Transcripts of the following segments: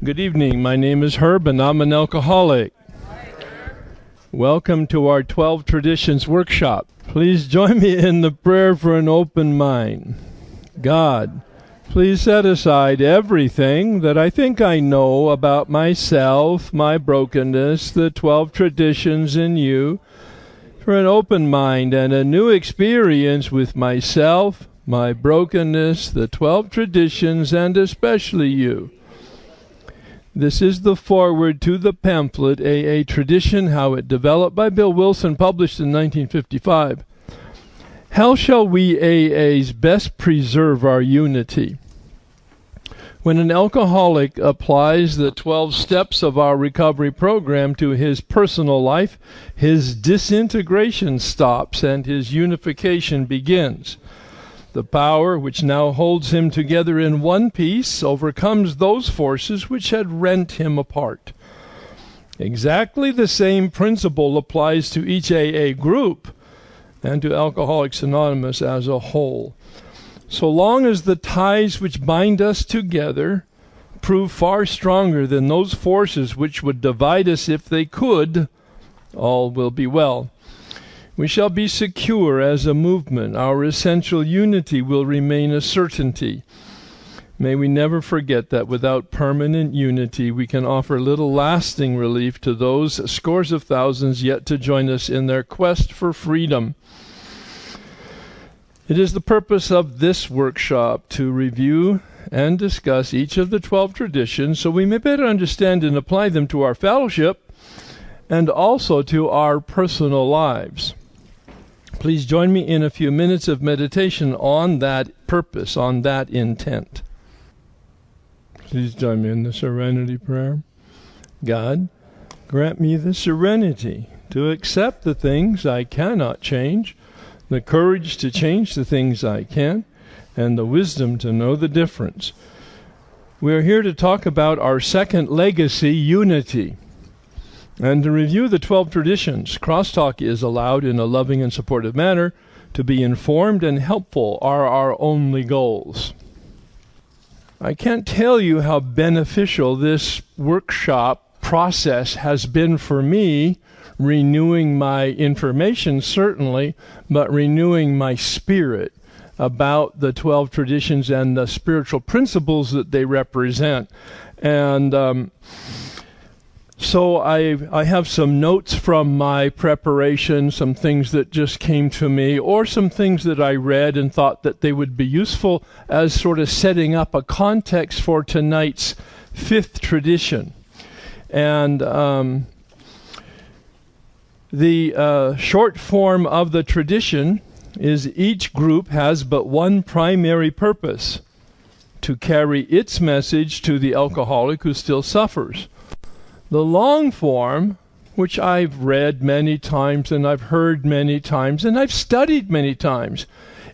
Good evening. My name is Herb and I'm an alcoholic. Welcome to our 12 Traditions workshop. Please join me in the prayer for an open mind. God, please set aside everything that I think I know about myself, my brokenness, the 12 traditions in you, for an open mind and a new experience with myself, my brokenness, the 12 traditions, and especially you. This is the foreword to the pamphlet, AA Tradition, How It Developed, by Bill Wilson, published in 1955. How shall we AAs best preserve our unity? When an alcoholic applies the 12 steps of our recovery program to his personal life, his disintegration stops and his unification begins. The power which now holds him together in one piece overcomes those forces which had rent him apart. Exactly the same principle applies to each AA group and to Alcoholics Anonymous as a whole. So long as the ties which bind us together prove far stronger than those forces which would divide us if they could, all will be well. We shall be secure as a movement. Our essential unity will remain a certainty. May we never forget that without permanent unity, we can offer little lasting relief to those scores of thousands yet to join us in their quest for freedom. It is the purpose of this workshop to review and discuss each of the 12 traditions so we may better understand and apply them to our fellowship and also to our personal lives. Please join me in a few minutes of meditation on that purpose, on that intent. Please join me in the serenity prayer. God, grant me the serenity to accept the things I cannot change, the courage to change the things I can, and the wisdom to know the difference. We are here to talk about our second legacy, unity. And to review the 12 traditions, crosstalk is allowed in a loving and supportive manner. To be informed and helpful are our only goals. I can't tell you how beneficial this workshop process has been for me, renewing my information certainly, but renewing my spirit about the 12 traditions and the spiritual principles that they represent. And so I have some notes from my preparation, some things that just came to me, or some things that I read and thought that they would be useful as sort of setting up a context for tonight's fifth tradition. And the short form of the tradition is each group has but one primary purpose: to carry its message to the alcoholic who still suffers. The long form, which I've read many times and I've heard many times and I've studied many times,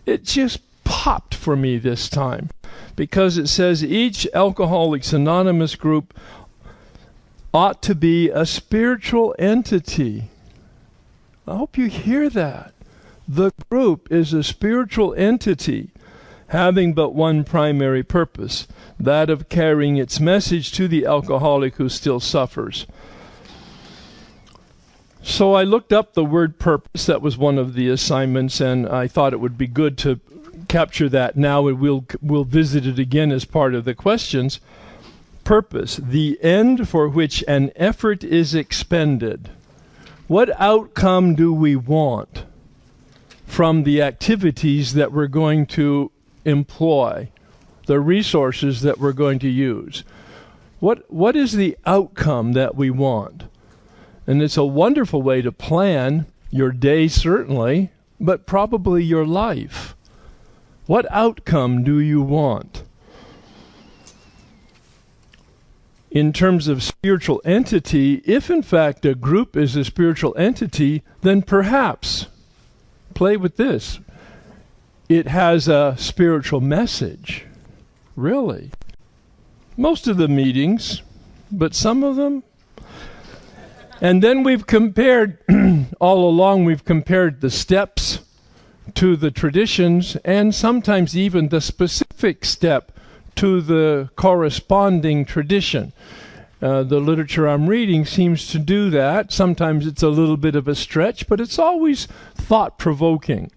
it just popped for me this time because it says each Alcoholics Anonymous group ought to be a spiritual entity. I hope you hear that. The group is a spiritual entity having but one primary purpose, that of carrying its message to the alcoholic who still suffers. So I looked up the word purpose. That was one of the assignments, and I thought it would be good to capture that now, and we'll visit it again as part of the questions. Purpose, the end for which an effort is expended. What outcome do we want from the activities that we're going to employ, the resources that we're going to use? What is the outcome that we want? And it's a wonderful way to plan your day, certainly, but probably your life. What outcome do you want? In terms of spiritual entity, if in fact a group is a spiritual entity, then perhaps, play with this, it has a spiritual message. Really. Most of the meetings, but some of them. And then we've compared, all along we've compared the steps to the traditions and sometimes even the specific step to the corresponding tradition. The literature I'm reading seems to do that. Sometimes it's a little bit of a stretch, but it's always thought-provoking.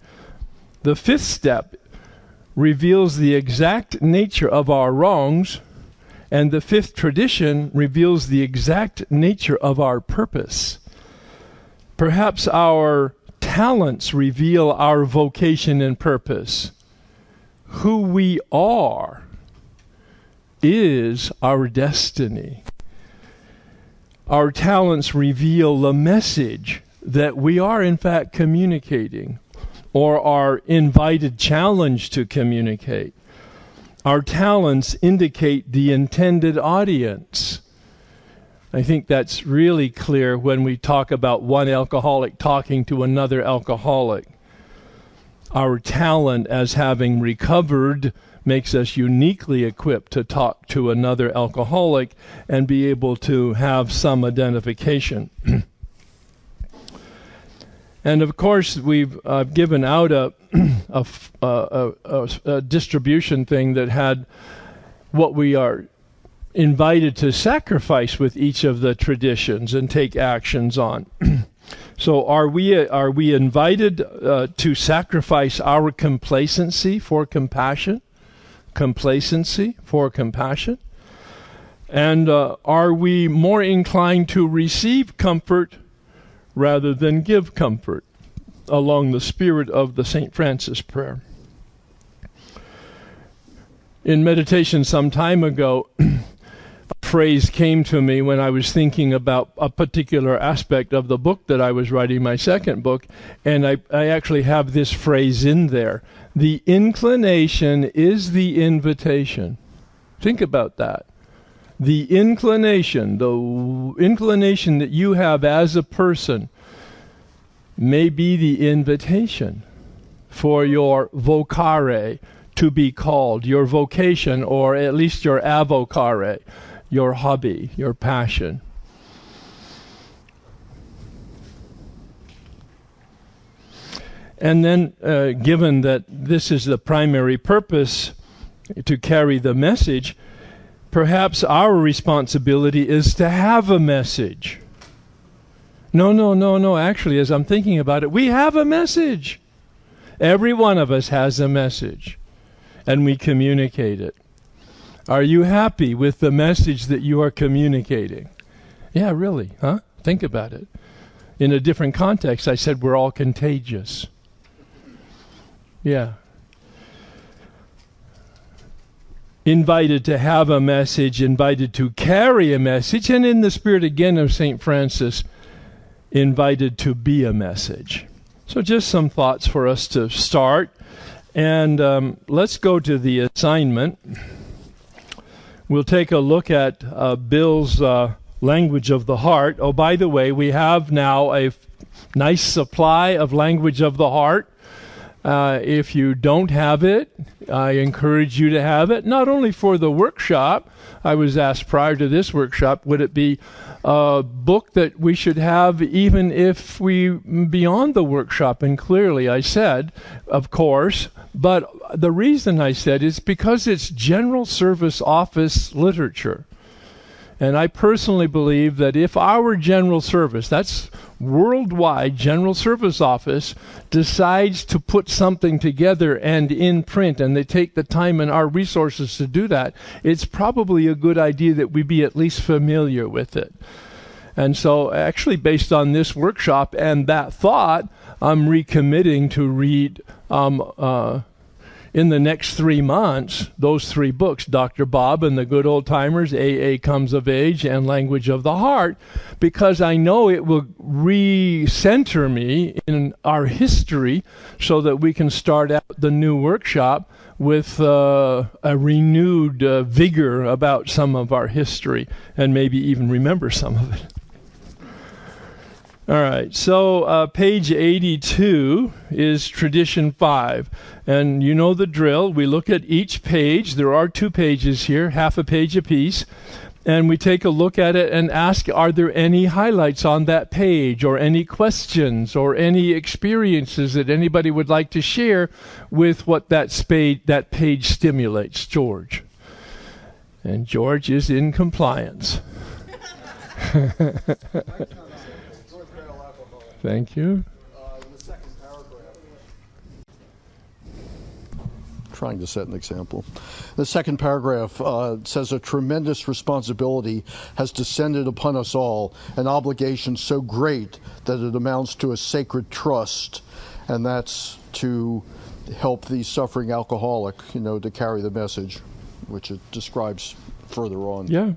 The fifth step reveals the exact nature of our wrongs, and the fifth tradition reveals the exact nature of our purpose. Perhaps our talents reveal our vocation and purpose. Who we are is our destiny. Our talents reveal the message that we are in fact communicating, or are invited, challenged to communicate. Our talents indicate the intended audience. I think that's really clear when we talk about one alcoholic talking to another alcoholic. Our talent as having recovered makes us uniquely equipped to talk to another alcoholic and be able to have some identification. And of course, we've given out a distribution thing that had what we are invited to sacrifice with each of the traditions and take actions on. So are we invited to sacrifice our complacency for compassion? Complacency for compassion? And are we more inclined to receive comfort rather than give comfort, along the spirit of the St. Francis prayer? In meditation some time ago, a phrase came to me when I was thinking about a particular aspect of the book that I was writing, my second book, and I actually have this phrase in there. The inclination is the invitation. Think about that. The inclination that you have as a person may be the invitation for your vocare to be called, your vocation, or at least your avocare, your hobby, your passion. And then, given that this is the primary purpose, to carry the message, perhaps our responsibility is to have a message. No. Actually, as I'm thinking about it, we have a message. Every one of us has a message, and we communicate it. Are you happy with the message that you are communicating? Yeah, really, huh? Think about it. In a different context, I said we're all contagious. Yeah. Invited to have a message, invited to carry a message, and in the spirit again of St. Francis, invited to be a message. So just some thoughts for us to start. And let's go to the assignment. We'll take a look at Bill's language of the heart. Oh, by the way, we have now a nice supply of language of the heart. If you don't have it, I encourage you to have it, not only for the workshop. I was asked prior to this workshop, would it be a book that we should have even if we beyond the workshop? And clearly I said, of course, but the reason I said is because it's general service office literature. And I personally believe that if our general service, that's worldwide general service office, decides to put something together and in print, and they take the time and our resources to do that, it's probably a good idea that we be at least familiar with it. And so actually based on this workshop and that thought, I'm recommitting to read in the next 3 months, those 3 books, Dr. Bob and the Good Old Timers, AA Comes of Age, and Language of the Heart, because I know it will recenter me in our history so that we can start out the new workshop with a renewed vigor about some of our history and maybe even remember some of it. All right, so page 82 is Tradition 5. And you know the drill. We look at each page. There are 2 pages here, half a page apiece. And we take a look at it and ask, are there any highlights on that page, or any questions, or any experiences that anybody would like to share with what that page stimulates? George. And George is in compliance. Thank you. The second paragraph. Trying to set an example. The second paragraph says a tremendous responsibility has descended upon us all, an obligation so great that it amounts to a sacred trust, and that's to help the suffering alcoholic, to carry the message, which it describes further on. Yeah.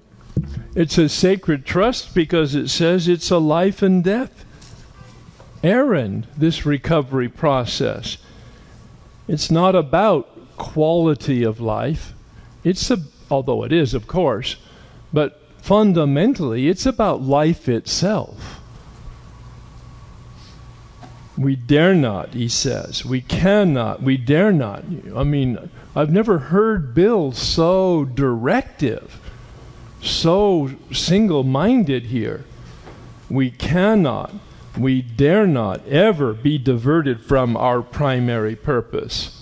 It's a sacred trust because it says it's a life and death errand, this recovery process. It's not about quality of life. Although it is, of course, but fundamentally it's about life itself. We dare not, he says. We cannot. We dare not. I mean, I've never heard Bill so directive, so single-minded here. We cannot. We dare not ever be diverted from our primary purpose.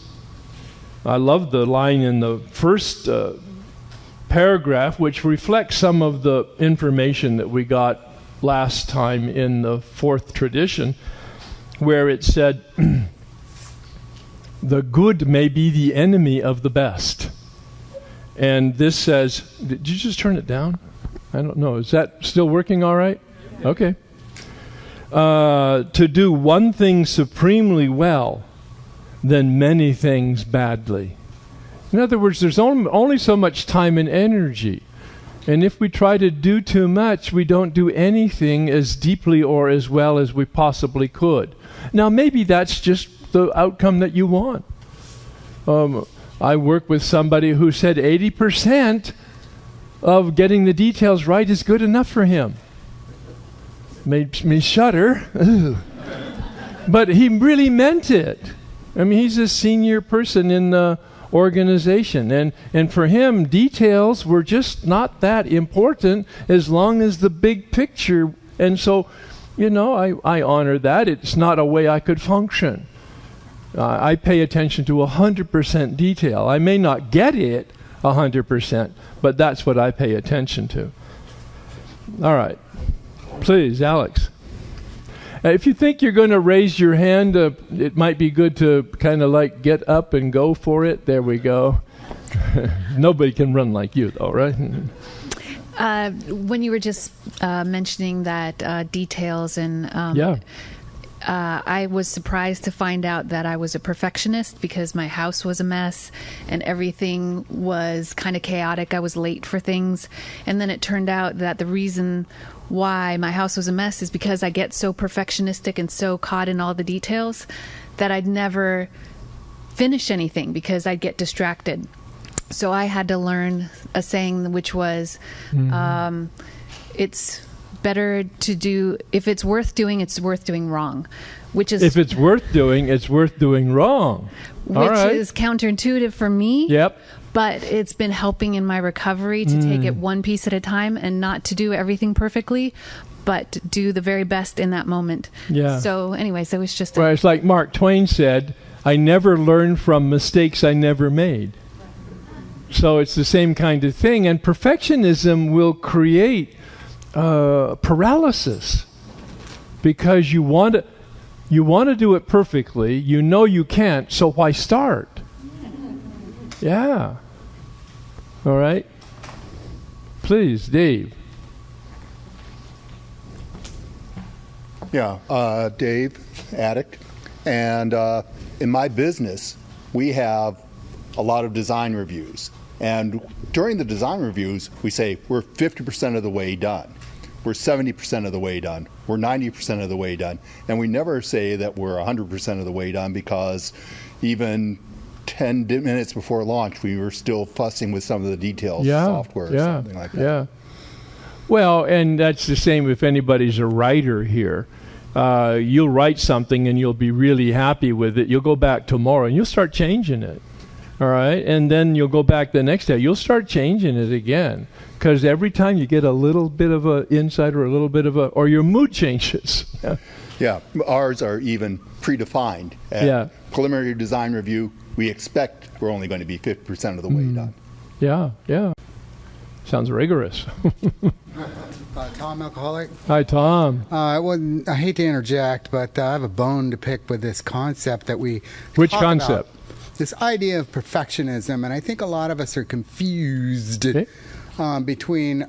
I love the line in the first paragraph, which reflects some of the information that we got last time in the fourth tradition, where it said, the good may be the enemy of the best. And this says, did you just turn it down? I don't know. Is that still working all right? Okay. To do one thing supremely well, than many things badly. In other words, there's only so much time and energy. And if we try to do too much, we don't do anything as deeply or as well as we possibly could. Now, maybe that's just the outcome that you want. I work with somebody who said 80% of getting the details right is good enough for him. Made me shudder. But he really meant it. I mean, he's a senior person in the organization, and for him, details were just not that important as long as the big picture. And so, I honor that. It's not a way I could function. I pay attention to 100% detail. I may not get it 100%, but that's what I pay attention to. All right. Please, Alex. If you think you're going to raise your hand, it might be good to kind of get up and go for it. There we go. Nobody can run like you, though, right? When you were just mentioning that details and I was surprised to find out that I was a perfectionist because my house was a mess and everything was kind of chaotic. I was late for things. And then it turned out that the reason why my house was a mess is because I get so perfectionistic and so caught in all the details that I'd never finish anything because I'd get distracted. So I had to learn a saying which was, it's better to do, if it's worth doing, it's worth doing wrong. Which is, if it's worth doing, it's worth doing wrong. Which is counterintuitive for me. Yep. But it's been helping in my recovery to take it one piece at a time and not to do everything perfectly, but do the very best in that moment. Yeah. So anyways, it was just... Well, it's like Mark Twain said, I never learned from mistakes I never made. So it's the same kind of thing. And perfectionism will create paralysis because you want to do it perfectly. You know you can't, so why start? Yeah. All right. Please, Dave. Yeah, Dave, addict. And in my business, we have a lot of design reviews. And during the design reviews, we say we're 50% of the way done. We're 70% of the way done. We're 90% of the way done. And we never say that we're 100% of the way done because even 10 minutes before launch, we were still fussing with some of the details, software or something like that. Yeah. Well, and that's the same if anybody's a writer here. You'll write something and you'll be really happy with it. You'll go back tomorrow and you'll start changing it. All right? And then you'll go back the next day. You'll start changing it again. Because every time you get a little bit of an insight or a little bit of or your mood changes. Yeah. Ours are even predefined. At preliminary design review, we expect we're only going to be 50% of the way done. Yeah, yeah. Sounds rigorous. Tom, alcoholic. Hi, Tom. I hate to interject, but I have a bone to pick with this concept that we Which talk concept? About, this idea of perfectionism, and I think a lot of us are confused. Okay. Between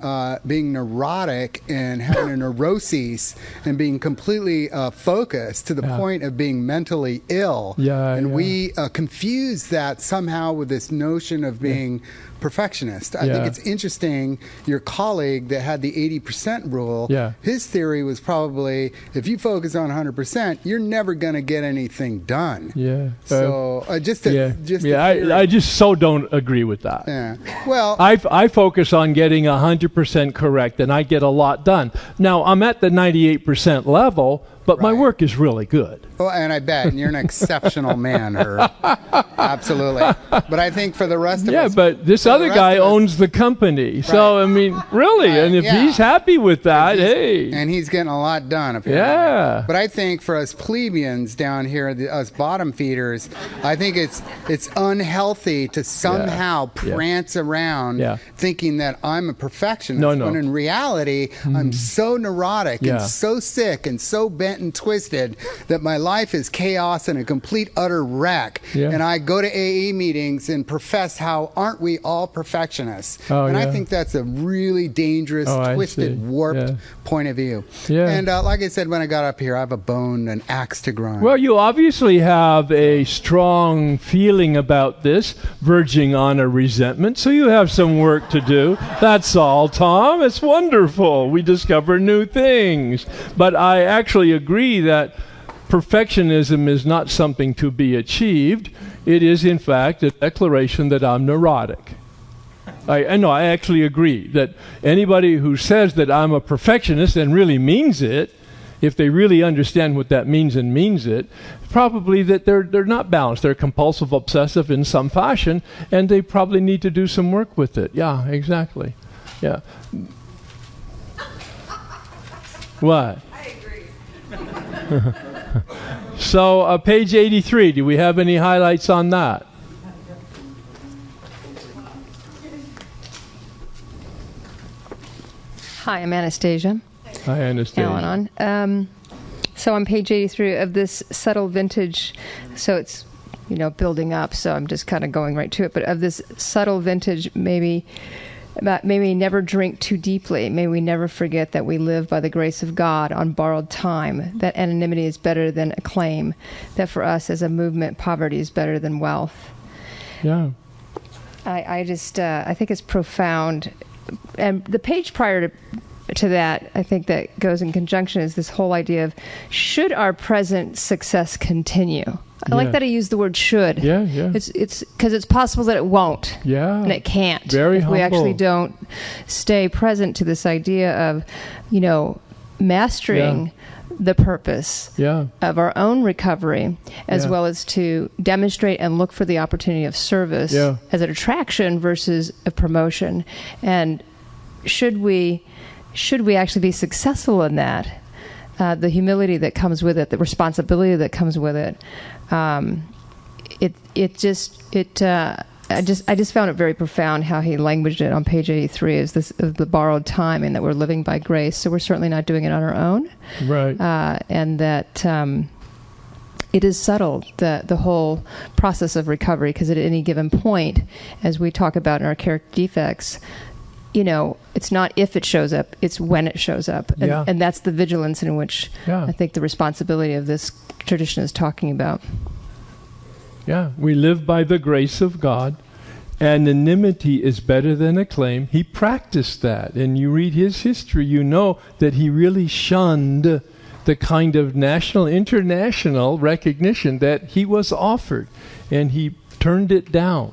being neurotic and having a neuroses and being completely focused to the point of being mentally ill. We confuse that somehow with this notion of being perfectionist. I think it's interesting, your colleague that had the 80% rule, his theory was probably, if you focus on 100%, you're never going to get anything done. So I just so don't agree with that. Well, I focus on getting 100% correct, and I get a lot done. Now, I'm at the 98% level, but my work is really good. Well, and I bet. And you're an exceptional man, Herb. Absolutely. But I think for the rest of us... Yeah, but this other guy owns the company. Right. So, I mean, really. And if he's happy with that, hey. And he's getting a lot done, apparently. Yeah. But I think for us plebeians down here, us bottom feeders, I think it's unhealthy to somehow prance around thinking that I'm a perfectionist. No. When in reality, I'm so neurotic and so sick and so bent and twisted that my life is chaos and a complete utter wreck. And I go to AA meetings and profess how aren't we all perfectionists? I think that's a really dangerous, twisted, warped point of view. And like I said when I got up here, I have a bone, an axe to grind. Well, you obviously have a strong feeling about this, verging on a resentment, so you have some work to do. That's all, Tom. It's wonderful. We discover new things. But I actually agree that perfectionism is not something to be achieved. It is, in fact, a declaration that I'm neurotic. I actually agree that anybody who says that I'm a perfectionist and really means it, if they really understand what that means and means it, probably that they're not balanced. They're compulsive, obsessive in some fashion, and they probably need to do some work with it. Yeah, exactly. Yeah. What? I agree. So, page 83, do we have any highlights on that? Hi, I'm Anastasia. Hi, Anastasia. Al-Anon. So on page 83 of this subtle vintage, so it's, building up, so I'm just kind of going right to it, but of this subtle vintage, may we never drink too deeply. May we never forget that we live by the grace of God on borrowed time, that anonymity is better than acclaim, that for us as a movement, poverty is better than wealth. Yeah. I think it's profound. And the page prior to that, I think that goes in conjunction, is this whole idea of, should our present success continue? I like that he used the word should. Yeah. It's because it's possible that it won't. Yeah. And it can't. Very if humble. we actually don't stay present to this idea of, mastering the purpose of our own recovery, as well as to demonstrate and look for the opportunity of service as an attraction versus a promotion. And should we actually be successful in that, the humility that comes with it, the responsibility that comes with it, I just found it very profound how he languaged it on page 83 as this of the borrowed time, and that we're living by grace, so we're certainly not doing it on our own, right? And that it is subtle, the whole process of recovery, because at any given point, as we talk about in our character defects, it's not if it shows up, it's when it shows up. And that's the vigilance in which I think the responsibility of this tradition is talking about. Yeah, we live by the grace of God. Anonymity is better than acclaim. He practiced that. And you read his history, you know that he really shunned the kind of national, international recognition that he was offered. And he turned it down.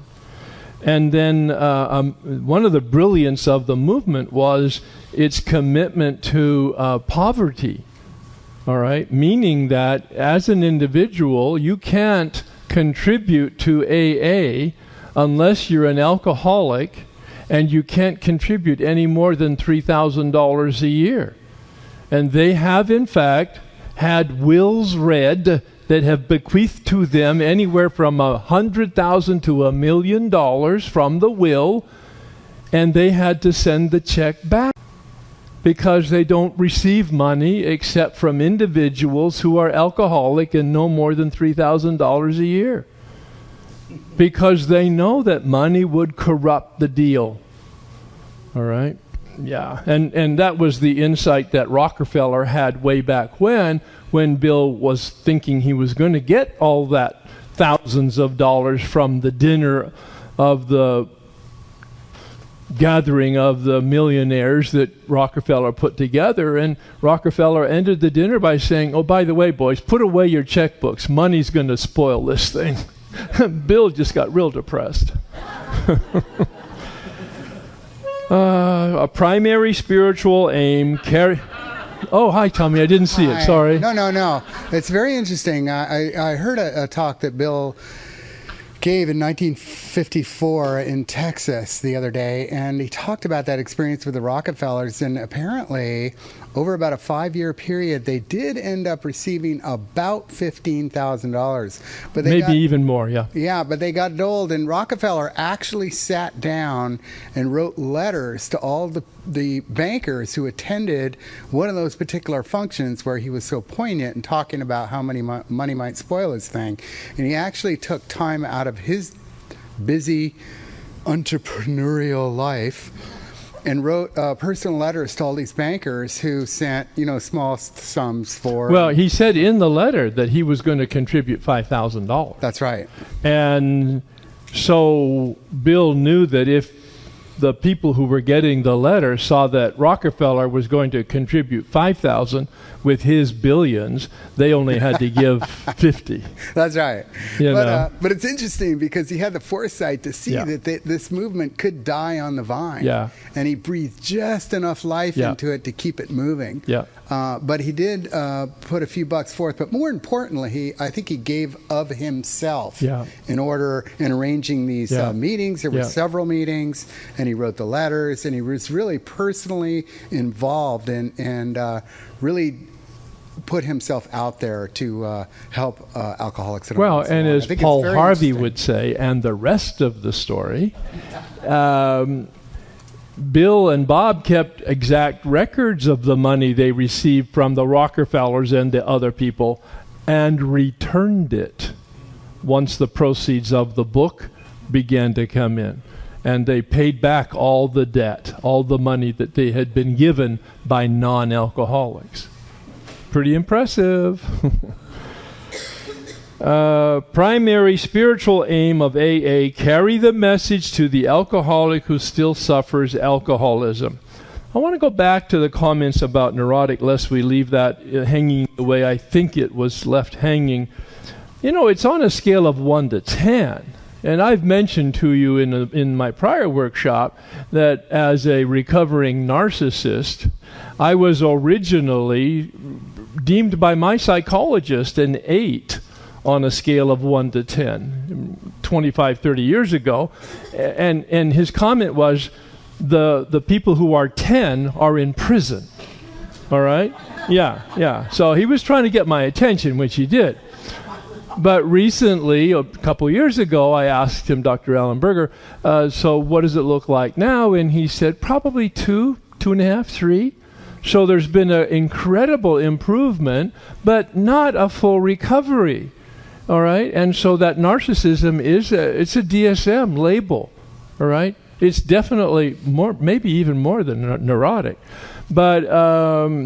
And then one of the brilliance of the movement was its commitment to poverty, all right? Meaning that as an individual, you can't contribute to AA unless you're an alcoholic, and you can't contribute any more than $3,000 a year. And they have, in fact, had wills read that have bequeathed to them anywhere from $100,000 to $1 million from the will, and they had to send the check back because they don't receive money except from individuals who are alcoholic and no more than $3,000 a year, because they know that money would corrupt the deal. All right? Yeah. And that was the insight that Rockefeller had way back when Bill was thinking he was going to get all that thousands of dollars from the dinner of the gathering of the millionaires that Rockefeller put together. And Rockefeller ended the dinner by saying, oh, by the way, boys, put away your checkbooks. Money's going to spoil this thing. Bill just got real depressed. A primary spiritual aim Oh, hi, Tommy. I didn't see it. Sorry. No. It's very interesting. I heard a talk that Bill gave in 1954 in Texas the other day, and he talked about that experience with the Rockefellers, and apparently over about a 5-year period they did end up receiving about $15,000, but maybe even more. Yeah, but they got doled, and Rockefeller actually sat down and wrote letters to all the bankers who attended one of those particular functions where he was so poignant and talking about how money might spoil his thing. And he actually took time out of his busy entrepreneurial life and wrote personal letters to all these bankers who sent, small sums for... Well, he said in the letter that he was going to contribute $5,000. That's right. And so Bill knew that if the people who were getting the letter saw that Rockefeller was going to contribute $5,000 with his billions, they only had to give $50. That's right. But it's interesting because he had the foresight to see that this movement could die on the vine. Yeah. And he breathed just enough life into it to keep it moving. Yeah. But he did put a few bucks forth. But more importantly, I think he gave of himself in arranging these meetings. There were several meetings, and he wrote the letters, and he was really personally involved and really put himself out there to help Alcoholics Anonymous. Well, and as Paul Harvey would say, and the rest of the story, Bill and Bob kept exact records of the money they received from the Rockefellers and the other people and returned it once the proceeds of the book began to come in. And they paid back all the debt, all the money that they had been given by non-alcoholics. Pretty impressive. Primary spiritual aim of AA, carry the message to the alcoholic who still suffers alcoholism. I want to go back to the comments about neurotic, lest we leave that hanging the way I think it was left hanging. It's on a scale of 1 to 10. And I've mentioned to you in my prior workshop that as a recovering narcissist, I was originally deemed by my psychologist an 8 on a scale of 1 to 10, 25, 30 years ago. And his comment was, the people who are 10 are in prison. All right? Yeah. So he was trying to get my attention, which he did. But recently, a couple years ago, I asked him, Dr. Alan Berger, so what does it look like now? And he said, probably 2, 2.5, 3. So there's been an incredible improvement, but not a full recovery. All right? And so that narcissism it's a DSM label. All right? It's definitely more, maybe even more than neurotic. But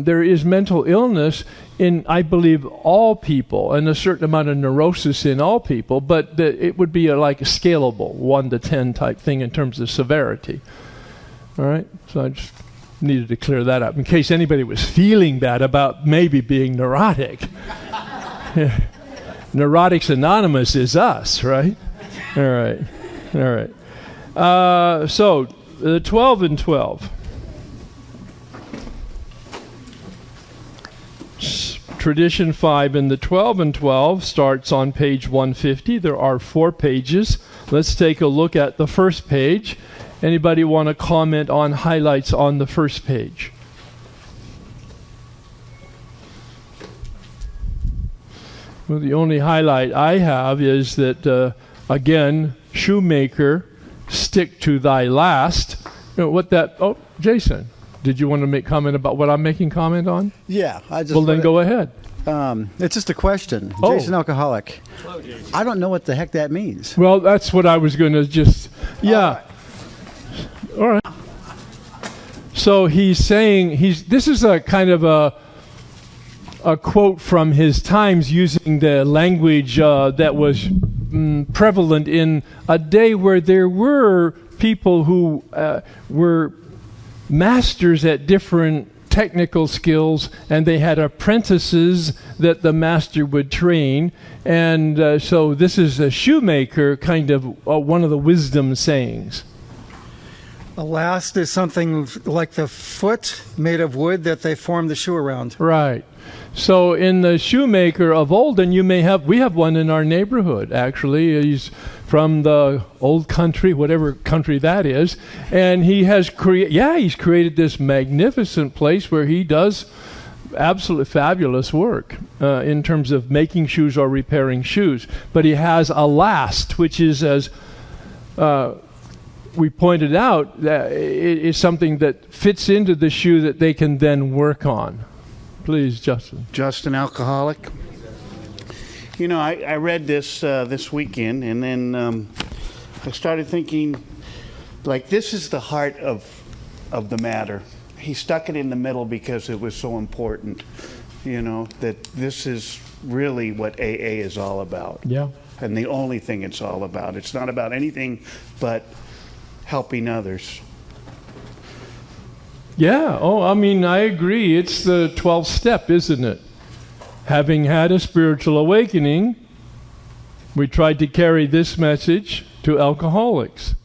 there is mental illness in, I believe, all people, and a certain amount of neurosis in all people, but it would be like a scalable 1 to 10 type thing in terms of severity. All right? So I just needed to clear that up in case anybody was feeling bad about maybe being neurotic. Neurotics Anonymous is us, right? All right. So, the 12 and 12. Tradition 5 and the 12 and 12 starts on page 150. There are 4 pages. Let's take a look at the first page. Anybody want to comment on highlights on the first page? Well, the only highlight I have is that, again, shoemaker, stick to thy last, Jason, did you want to make comment about what I'm making comment on? Yeah, Well, then go ahead. It's just a question. Oh. Jason Alcoholic. Hello, Jason. I don't know what the heck that means. Well, that's what I was going to just... Yeah. All right. So he's saying... This is a kind of a quote from his times using the language that was prevalent in a day where there were people who were masters at different technical skills, and they had apprentices that the master would train. And so this is a shoemaker, kind of one of the wisdom sayings. A last is something like the foot made of wood that they form the shoe around. Right. So in the shoemaker of old, and we have one in our neighborhood, actually. He's from the old country, whatever country that is. And he has he's created this magnificent place where he does absolutely fabulous work in terms of making shoes or repairing shoes. But he has a last, which is, as we pointed out, that it is something that fits into the shoe that they can then work on. Please, Justin. Justin Alcoholic. You know, I read this this weekend, and then I started thinking, like, this is the heart of the matter. He stuck it in the middle because it was so important, you know, that this is really what AA is all about. Yeah. And the only thing it's all about. It's not about anything but helping others. Yeah. Oh, I mean, I agree. It's the 12th step, isn't it? Having had a spiritual awakening, we tried to carry this message to alcoholics.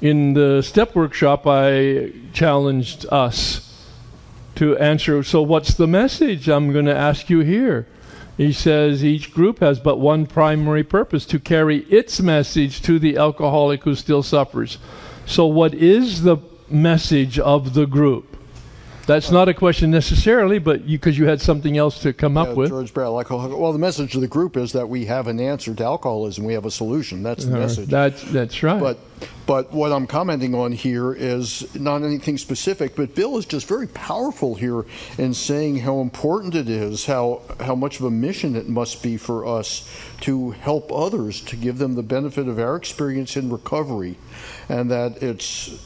In the step workshop, I challenged us to answer, so what's the message I'm going to ask you here? He says each group has but one primary purpose, to carry its message to the alcoholic who still suffers. So what is the message of the group? That's not a question necessarily, but because you had something else to come up with. George Barrett, alcoholic. Well, the message of the group is that we have an answer to alcoholism. We have a solution. That's the message. That's right. But what I'm commenting on here is not anything specific, but Bill is just very powerful here in saying how important it is, how much of a mission it must be for us to help others, to give them the benefit of our experience in recovery, and that it's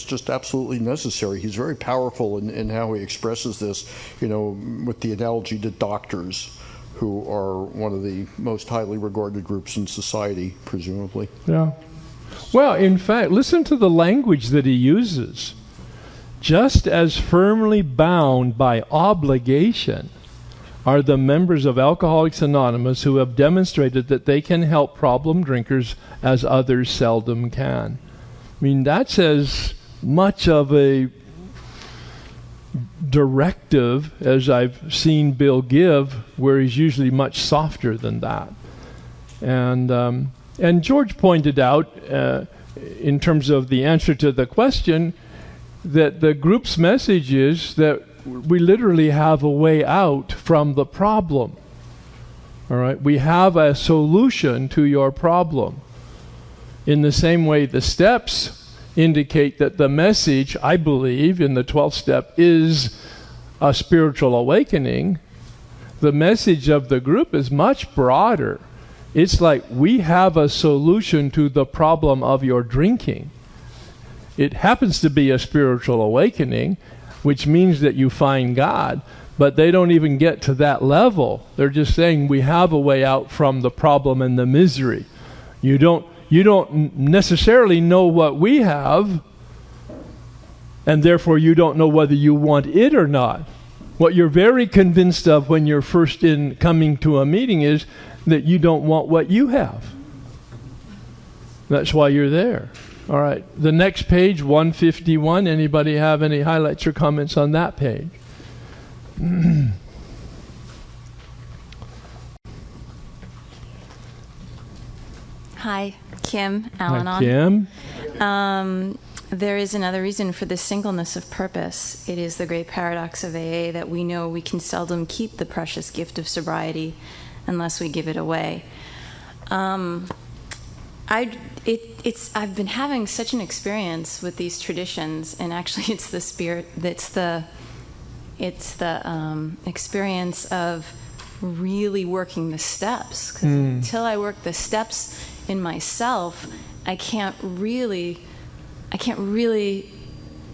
just absolutely necessary. He's very powerful in how he expresses this, you know, with the analogy to doctors, who are one of the most highly regarded groups in society, presumably. Yeah. Well, in fact, listen to the language that he uses. Just as firmly bound by obligation are the members of Alcoholics Anonymous who have demonstrated that they can help problem drinkers as others seldom can. I mean, that's as much of a directive as I've seen Bill give, where he's usually much softer than that. And George pointed out, in terms of the answer to the question, that the group's message is that we literally have a way out from the problem. All right? We have a solution to your problem. In the same way, the steps indicate that the message, I believe, in the 12th step is a spiritual awakening. The message of the group is much broader. It's like, we have a solution to the problem of your drinking. It happens to be a spiritual awakening, which means that you find God, but they don't even get to that level. They're just saying, we have a way out from the problem and the misery. You don't necessarily know what we have, and therefore you don't know whether you want it or not. What you're very convinced of when you're first coming to a meeting is that you don't want what you have. That's why you're there. All right. The next page, 151. Anybody have any highlights or comments on that page? Hi, Kim, Al-Anon. Hi, Kim. There is another reason for the singleness of purpose. It is the great paradox of AA that we know we can seldom keep the precious gift of sobriety unless we give it away. I've been having such an experience with these traditions, and actually it's the spirit, it's the experience of really working the steps. 'Cause until I work the steps in myself, I can't really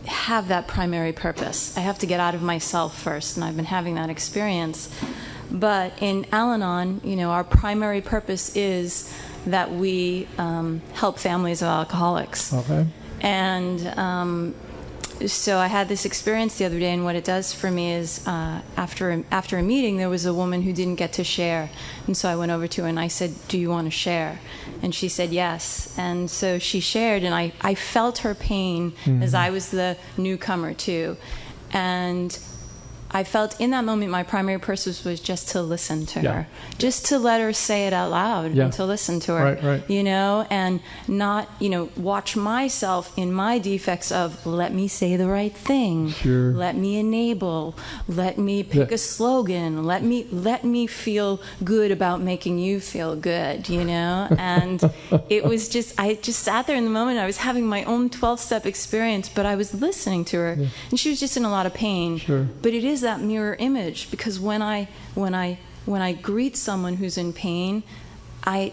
have that primary purpose. I have to get out of myself first, and I've been having that experience. But in Al-Anon, our primary purpose is that we help families of alcoholics. Okay. And so I had this experience the other day, and what it does for me is after a meeting, there was a woman who didn't get to share. And so I went over to her and I said, "Do you want to share?" And she said yes. And so she shared, and I felt her pain as I was the newcomer too. And I felt in that moment my primary purpose was just to listen to her, just to let her say it out loud and to listen to her, right. And not, watch myself in my defects of let me say the right thing, let me enable, let me pick a slogan, let me feel good about making you feel good, and it was I just sat there in the moment. I was having my own 12-step experience, but I was listening to her, and she was just in a lot of pain. But it is that mirror image, because when I greet someone who's in pain,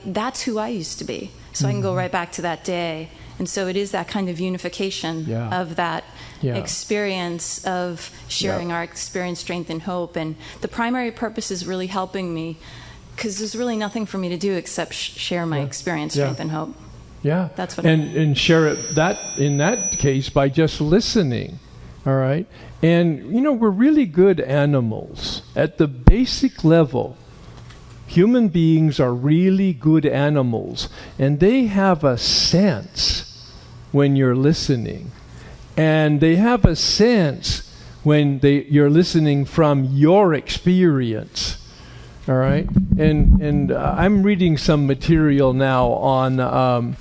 that's who I used to be. So I can go right back to that day. And so it is that kind of unification of that experience of sharing our experience, strength, and hope. And the primary purpose is really helping me, because there's really nothing for me to do except share my experience, strength, and hope. Yeah. That's what and share it in that case by just listening. All right. And, we're really good animals. At the basic level, human beings are really good animals. And they have a sense when you're listening. And they have a sense when you're listening from your experience. All right? And I'm reading some material now on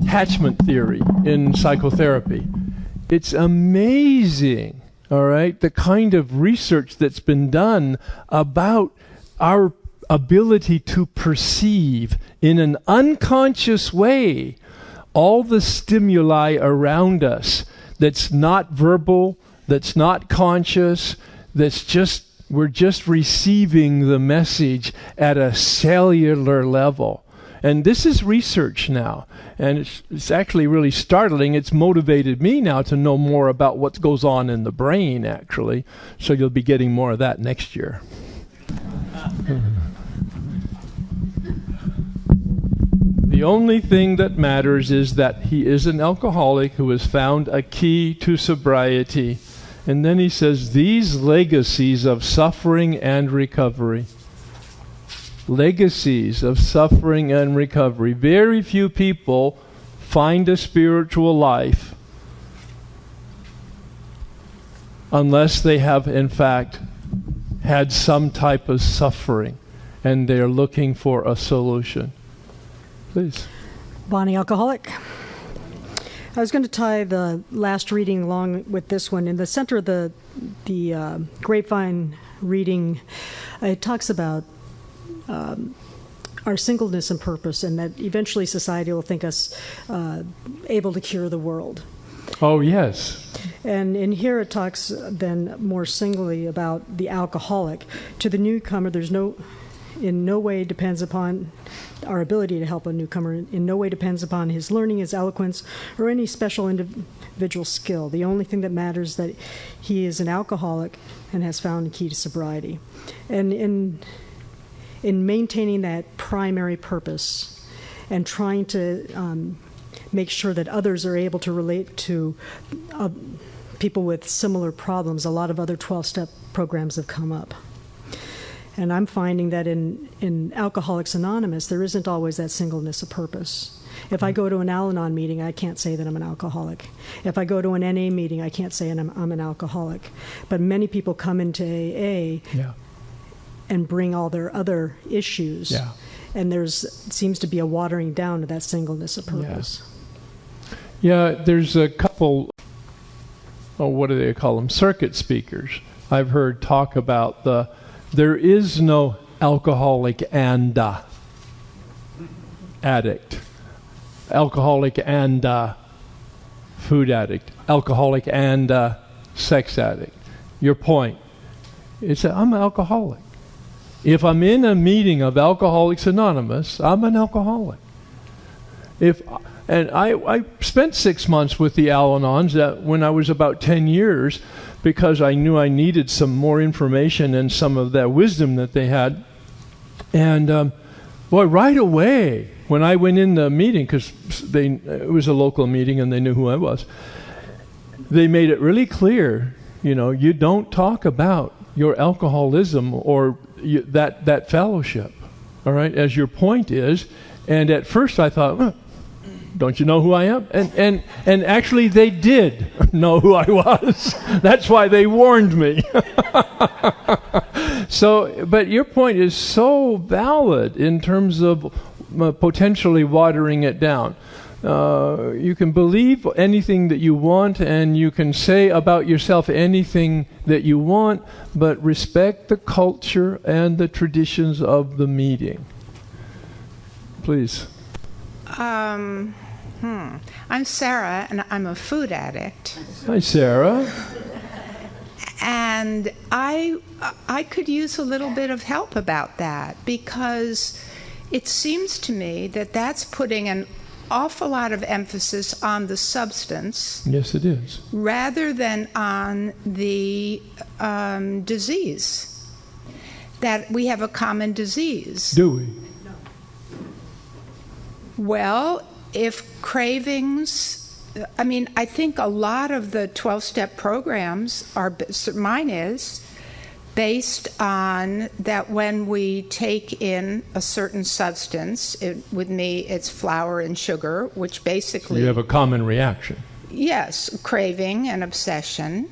attachment theory in psychotherapy. It's amazing, all right, the kind of research that's been done about our ability to perceive in an unconscious way all the stimuli around us that's not verbal, that's not conscious, we're just receiving the message at a cellular level. And this is research now, and it's actually really startling. It's motivated me now to know more about what goes on in the brain, actually. So you'll be getting more of that next year. The only thing that matters is that he is an alcoholic who has found a key to sobriety. And then he says, these legacies of suffering and recovery. Legacies of suffering and recovery. Very few people find a spiritual life unless they have, in fact, had some type of suffering and they're looking for a solution. Please. Bonnie, alcoholic. I was going to tie the last reading along with this one. In the center of the grapevine reading, it talks about our singleness and purpose, and that eventually society will think us able to cure the world. Oh, yes. And in here it talks then more singly about the alcoholic. To the newcomer, in no way depends upon our ability to help a newcomer, in no way depends upon his learning, his eloquence, or any special individual skill. The only thing that matters is that he is an alcoholic and has found the key to sobriety. And in maintaining that primary purpose and trying to make sure that others are able to relate to people with similar problems, a lot of other 12-step programs have come up. And I'm finding that in Alcoholics Anonymous, there isn't always that singleness of purpose. If I go to an Al-Anon meeting, I can't say that I'm an alcoholic. If I go to an NA meeting, I can't say I'm an alcoholic. But many people come into AA and bring all their other issues. Yeah. And seems to be a watering down of that singleness of purpose. Yeah, there's a couple, what do they call them? Circuit speakers. I've heard talk about there is no alcoholic and addict, alcoholic and food addict, alcoholic and sex addict. Your point is that I'm an alcoholic. If I'm in a meeting of Alcoholics Anonymous, I'm an alcoholic. And I spent 6 months with the Al-Anons when I was about 10 years because I knew I needed some more information and some of that wisdom that they had. And boy, right away, when I went in the meeting, because it was a local meeting and they knew who I was, they made it really clear, you don't talk about your alcoholism or that fellowship, all right, as your point is. And at first I thought, don't you know who I am? And actually they did know who I was. That's why they warned me. So, but your point is so valid in terms of potentially watering it down. You can believe anything that you want, and you can say about yourself anything that you want, but respect the culture and the traditions of the meeting. Please. I'm Sarah, and I'm a food addict. Hi, Sarah. And I could use a little bit of help about that, because it seems to me that that's putting an awful lot of emphasis on the substance. Yes, it is. Rather than on the disease. That we have a common disease. Do we? Well, if cravings, I think a lot of the 12-step programs mine is based on that when we take in a certain substance, with me it's flour and sugar, which basically... So you have a common reaction. Yes, craving and obsession.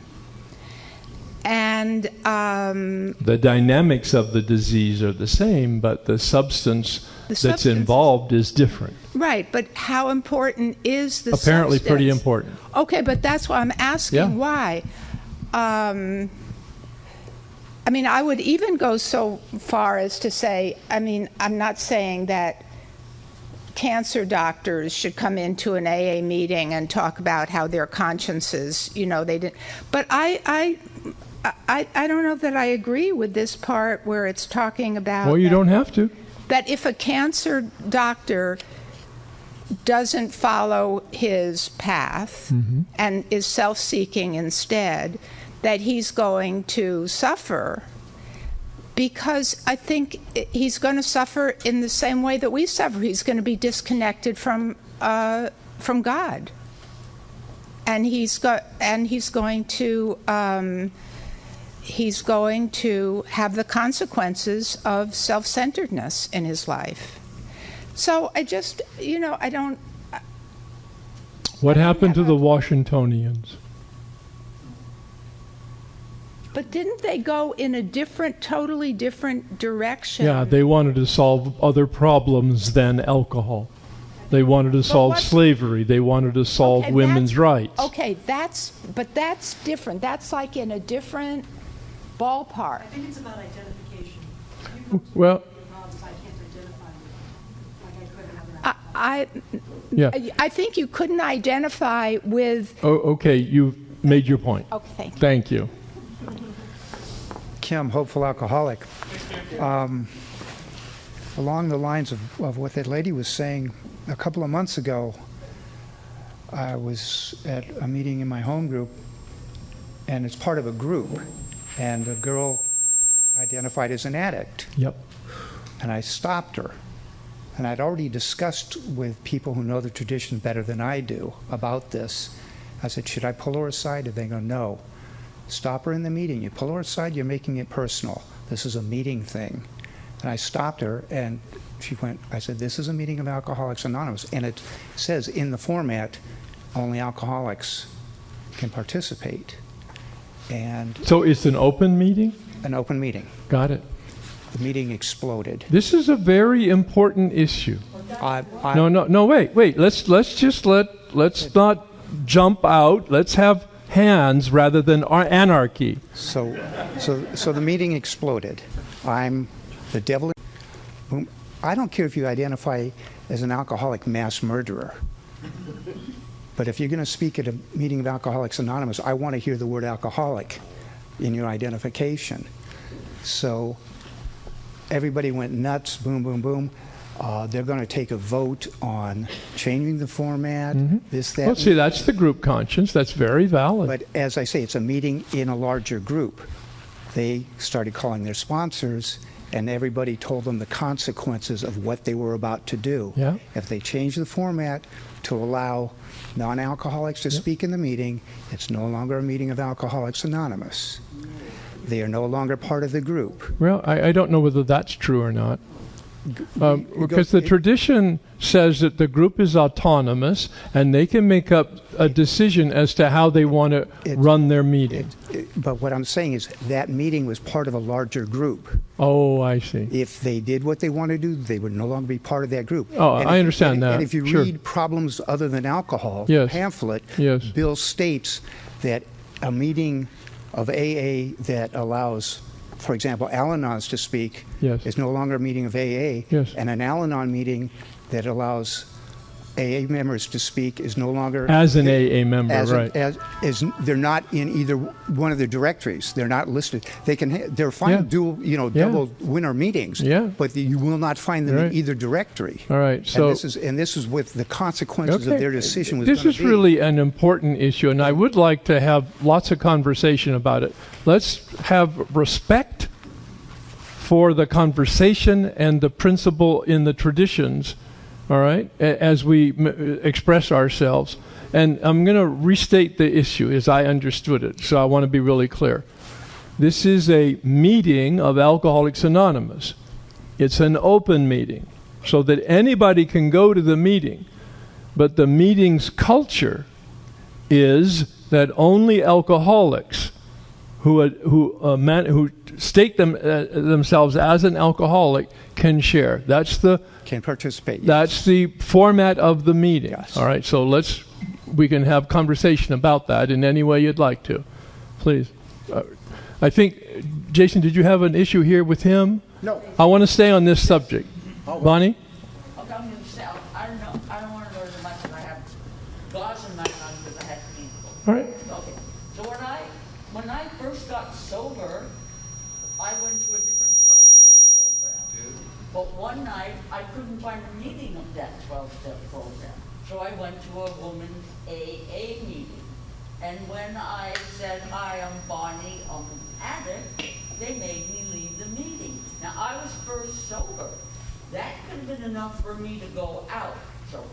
And the dynamics of the disease are the same, but the substance that's involved is different. Right, but how important is the Apparently substance? pretty important. Okay, but that's why I'm asking why. I would even go so far as to say, I'm not saying that cancer doctors should come into an AA meeting and talk about how their consciences, they didn't. But I don't know that I agree with this part where it's talking about... Well, you don't have to. That if a cancer doctor doesn't follow his path and is self-seeking instead, that he's going to suffer, because I think he's going to suffer in the same way that we suffer. He's going to be disconnected from God, and he's going to have the consequences of self-centeredness in his life. So I just, I don't... What happened to the Washingtonians? But didn't they go in a totally different direction? Yeah, they wanted to solve other problems than alcohol. They wanted to solve slavery. They wanted to solve women's rights. Okay, that's different. That's like in a different ballpark. I think it's about identification. Well, I think you couldn't identify with... Oh, okay, you've made your point. Okay, thank you. Kim, hopeful alcoholic. Along the lines of what that lady was saying a couple of months ago, I was at a meeting in my home group, and it's part of a group, and a girl identified as an addict. Yep. And I stopped her. And I'd already discussed with people who know the tradition better than I do about this. I said, should I pull her aside? And they go, no. Stop her in the meeting. You pull her aside, you're making it personal. This is a meeting thing. And I stopped her, and she went, I said, this is a meeting of Alcoholics Anonymous. And it says in the format, only alcoholics can participate. And so it's an open meeting? An open meeting. Got it. The meeting exploded. This is a very important issue. No, wait. Let's not jump out. Let's have hands rather than anarchy. So the meeting exploded. I'm the devil. I don't care if you identify as an alcoholic mass murderer. But if you're going to speak at a meeting of Alcoholics Anonymous, I want to hear the word alcoholic in your identification. So everybody went nuts, boom, boom, boom. They're going to take a vote on changing the format, this, that. Well, see, that's the group conscience. That's very valid. But as I say, it's a meeting in a larger group. They started calling their sponsors, and everybody told them the consequences of what they were about to do. Yeah. If they change the format to allow non-alcoholics to speak in the meeting, it's no longer a meeting of Alcoholics Anonymous. They are no longer part of the group. Well, I don't know whether that's true or not. Because the tradition says that the group is autonomous and they can make up a decision as to how they want to run their meeting. But what I'm saying is that meeting was part of a larger group. Oh, I see. If they did what they want to do, they would no longer be part of that group. Oh, I understand that. And if you read Problems Other Than Alcohol, the pamphlet, Bill states that a meeting of AA that allows, for example, Al-Anons to speak is no longer a meeting of AA, and an Al-Anon meeting that allows AA members to speak is no longer as an AA member, right? They're not in either one of the directories. They're not listed. They're fine dual, double winner meetings. But you will not find them in either directory. All right. So this is with the consequences of their decision. This is really an important issue, and I would like to have lots of conversation about it. Let's have respect for the conversation and the principle in the traditions, all right, as we express ourselves. And I'm going to restate the issue as I understood it, so I want to be really clear. This is a meeting of Alcoholics Anonymous. It's an open meeting, so that anybody can go to the meeting. But the meeting's culture is that only alcoholics who state themselves as an alcoholic can share. Can participate. That's the format of the meeting. Yes. All right. So we can have conversation about that in any way you'd like to, please. I think, Jason, did you have an issue here with him? No. I want to stay on this subject. Bonnie. Okay, I'm going to say I don't know. I don't want to learn as much as I have gauze in my mouth because I had to eat. All right. Okay. So when I first got sober, I went to a different 12-step program. But one night, I couldn't find a meeting of that 12-step program. So I went to a woman's AA meeting. And when I said, "Hi, I'm Bonnie, I'm an addict," they made me leave the meeting. Now, I was first sober. That could have been enough for me to go out. So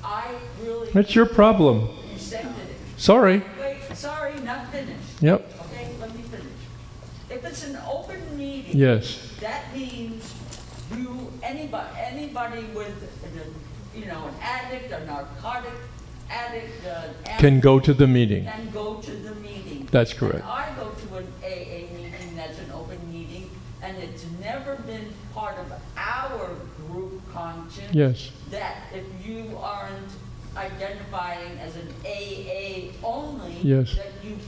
I really... That's your problem. Rescinded it. Sorry. Wait, sorry, not finished. Yep. Okay, let me finish. If it's an open meeting, yes, that means anybody with, an addict, a narcotic addict, can go to the meeting. Can go to the meeting. That's correct. And I go to an AA meeting that's an open meeting, and it's never been part of our group conscience. Yes. That if you aren't identifying as an AA only, yes, that you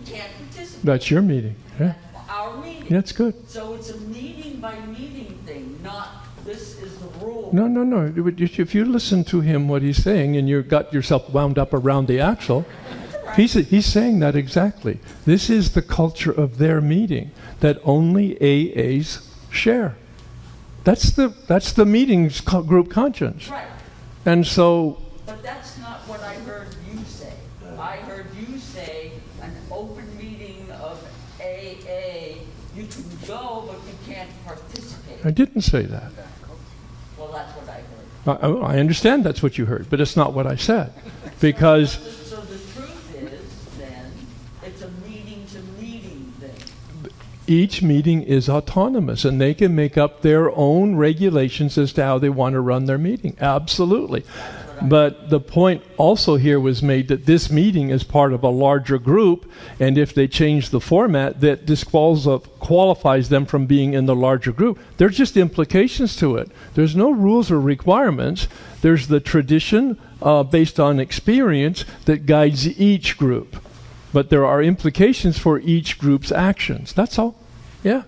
can't participate. That's your meeting. Yeah. That's our meeting. That's good. So it's a meeting by meeting thing, not this is the rule. No. If you listen to him, what he's saying, and you got yourself wound up around the axle, right. He's saying that exactly. This is the culture of their meeting that only AAs share. That's the meeting's group conscience. Right. And so. But that's not what I heard you say. I heard you say an open meeting of AA, you can go, but you can't participate. I didn't say that. Well, that's what I heard. I understand that's what you heard, but it's not what I said. Because... So the truth is, then, it's a meeting-to-meeting thing. Each meeting is autonomous, and they can make up their own regulations as to how they want to run their meeting. Absolutely. But the point also here was made that this meeting is part of a larger group, and if they change the format, that disqualifies them from being in the larger group. There's just implications to it. There's no rules or requirements. There's the tradition based on experience that guides each group. But there are implications for each group's actions. That's all. Yeah.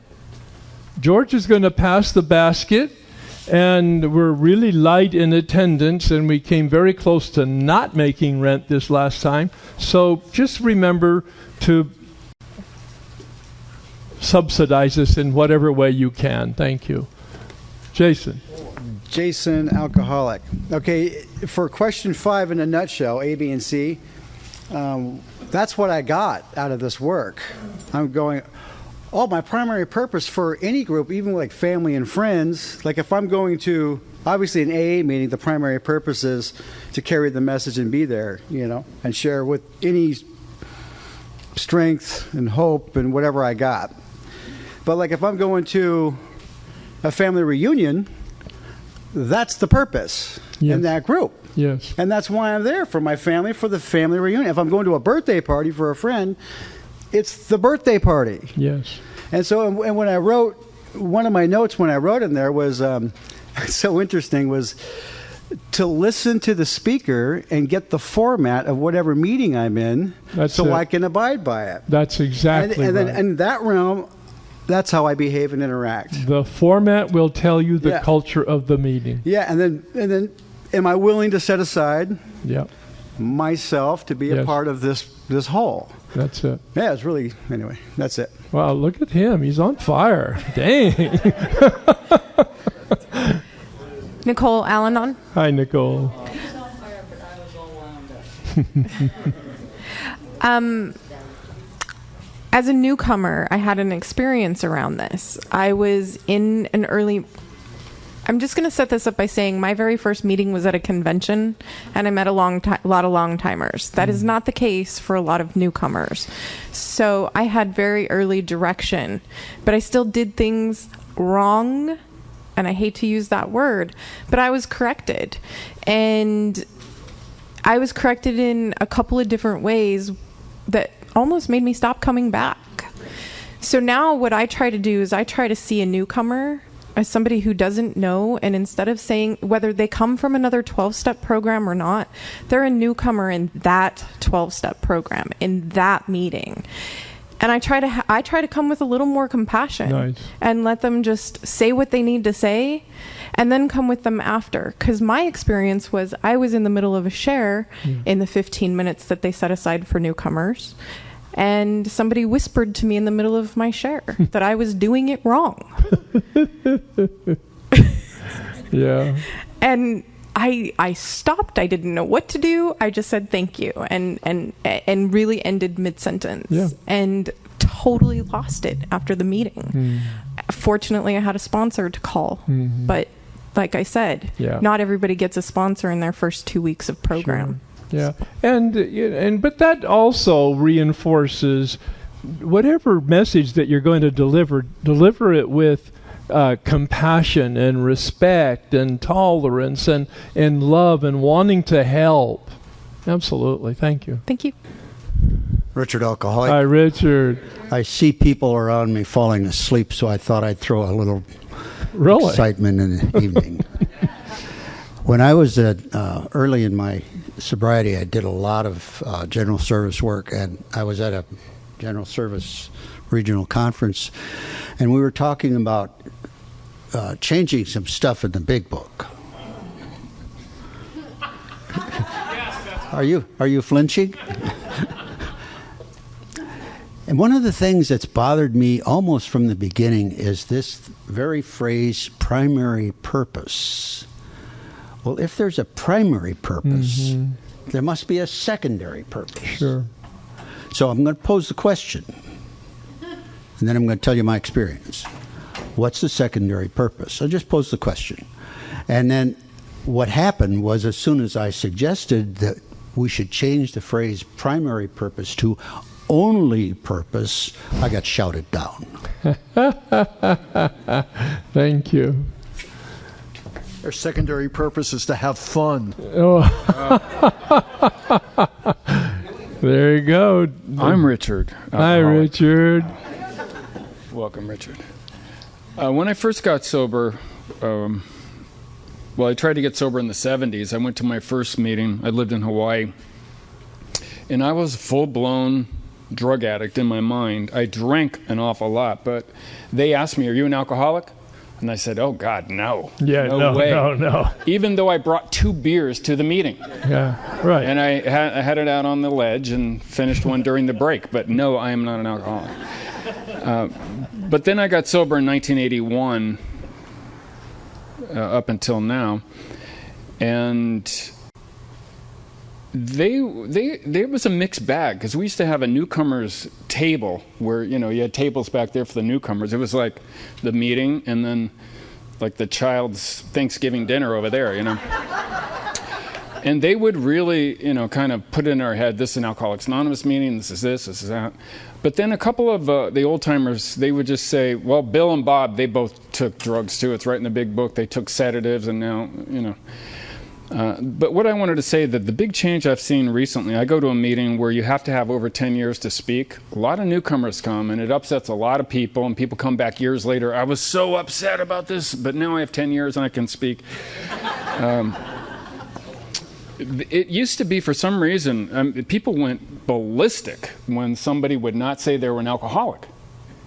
George is going to pass the basket, and we're really light in attendance, and we came very close to not making rent this last time. So just remember to subsidize us in whatever way you can. Thank you. Jason. Jason, alcoholic. Okay, for question 5 in a nutshell, A, B, and C, that's what I got out of this work. I'm going, my primary purpose for any group, even like family and friends, like if I'm going to, obviously an AA meeting, the primary purpose is to carry the message and be there, and share with any strength and hope and whatever I got. But like if I'm going to a family reunion, that's the purpose in that group. Yes. And that's why I'm there, for my family, for the family reunion. If I'm going to a birthday party for a friend, it's the birthday party. Yes. And so, and when I wrote, one of my notes when I wrote in there was, so interesting, was to listen to the speaker and get the format of whatever meeting I'm in, I can abide by it. That's exactly and right. then in that realm, that's how I behave and interact. The format will tell you the culture of the meeting. Yeah, and then am I willing to set aside myself to be a part of this whole? That's it. Yeah, it's really, anyway, that's it. Wow, look at him. He's on fire. Dang. Nicole Alanon. Hi, Nicole. He's on fire, but I was all wound up. As a newcomer, I had an experience around this. I was in an early... I'm just going to set this up by saying my very first meeting was at a convention, and I met a lot of long-timers. That is not the case for a lot of newcomers. So I had very early direction, but I still did things wrong, and I hate to use that word, but I was corrected. And I was corrected in a couple of different ways that almost made me stop coming back. So now what I try to do is I try to see a newcomer as somebody who doesn't know, and instead of saying whether they come from another 12-step program or not, they're a newcomer in that 12-step program, in that meeting. And I try to come with a little more compassion and let them just say what they need to say and then come with them after. Because my experience was I was in the middle of a share in the 15 minutes that they set aside for newcomers, and somebody whispered to me in the middle of my share that I was doing it wrong. Yeah. And I stopped. I didn't know what to do. I just said thank you and really ended mid-sentence. Yeah. And totally lost it after the meeting. Fortunately, I had a sponsor to call. But like I said, not everybody gets a sponsor in their first 2 weeks of program. Sure. Yeah, and but that also reinforces whatever message that you're going to deliver it with compassion and respect and tolerance and love and wanting to help. Absolutely. Thank you. Thank you. Richard, alcoholic. Hi, Richard. I see people around me falling asleep, so I thought I'd throw a little excitement in the evening. When I was early in my sobriety, I did a lot of general service work, and I was at a general service regional conference, and we were talking about changing some stuff in the big book. Are you flinching? And one of the things that's bothered me almost from the beginning is this very phrase, primary purpose. Well, if there's a primary purpose, there must be a secondary purpose. Sure. So I'm going to pose the question, and then I'm going to tell you my experience. What's the secondary purpose? I just posed the question. And then what happened was, as soon as I suggested that we should change the phrase primary purpose to only purpose, I got shouted down. Thank you. Their secondary purpose is to have fun. Oh. There you go. I'm Richard. Hi, Richard. Welcome, Richard. When I first got sober, I tried to get sober in the 70s. I went to my first meeting. I lived in Hawaii. And I was a full-blown drug addict in my mind. I drank an awful lot, but they asked me, "Are you an alcoholic?" And I said, oh, God, no. Yeah, no way. No. Even though I brought 2 beers to the meeting. Yeah, right. And I had it out on the ledge and finished one during the break. But no, I am not an alcoholic. But then I got sober in 1981 up until now. And there was a mixed bag, because we used to have a newcomers table where, you had tables back there for the newcomers. It was like the meeting and then like the child's Thanksgiving dinner over there, And they would really, kind of put in our head, this is an Alcoholics Anonymous meeting, this is that. But then a couple of the old-timers, they would just say, well, Bill and Bob, they both took drugs too. It's right in the big book. They took sedatives and now, But what I wanted to say, that the big change I've seen recently, I go to a meeting where you have to have over 10 years to speak. A lot of newcomers come, and it upsets a lot of people, and people come back years later. I was so upset about this, but now I have 10 years and I can speak. It used to be, for some reason, people went ballistic when somebody would not say they were an alcoholic.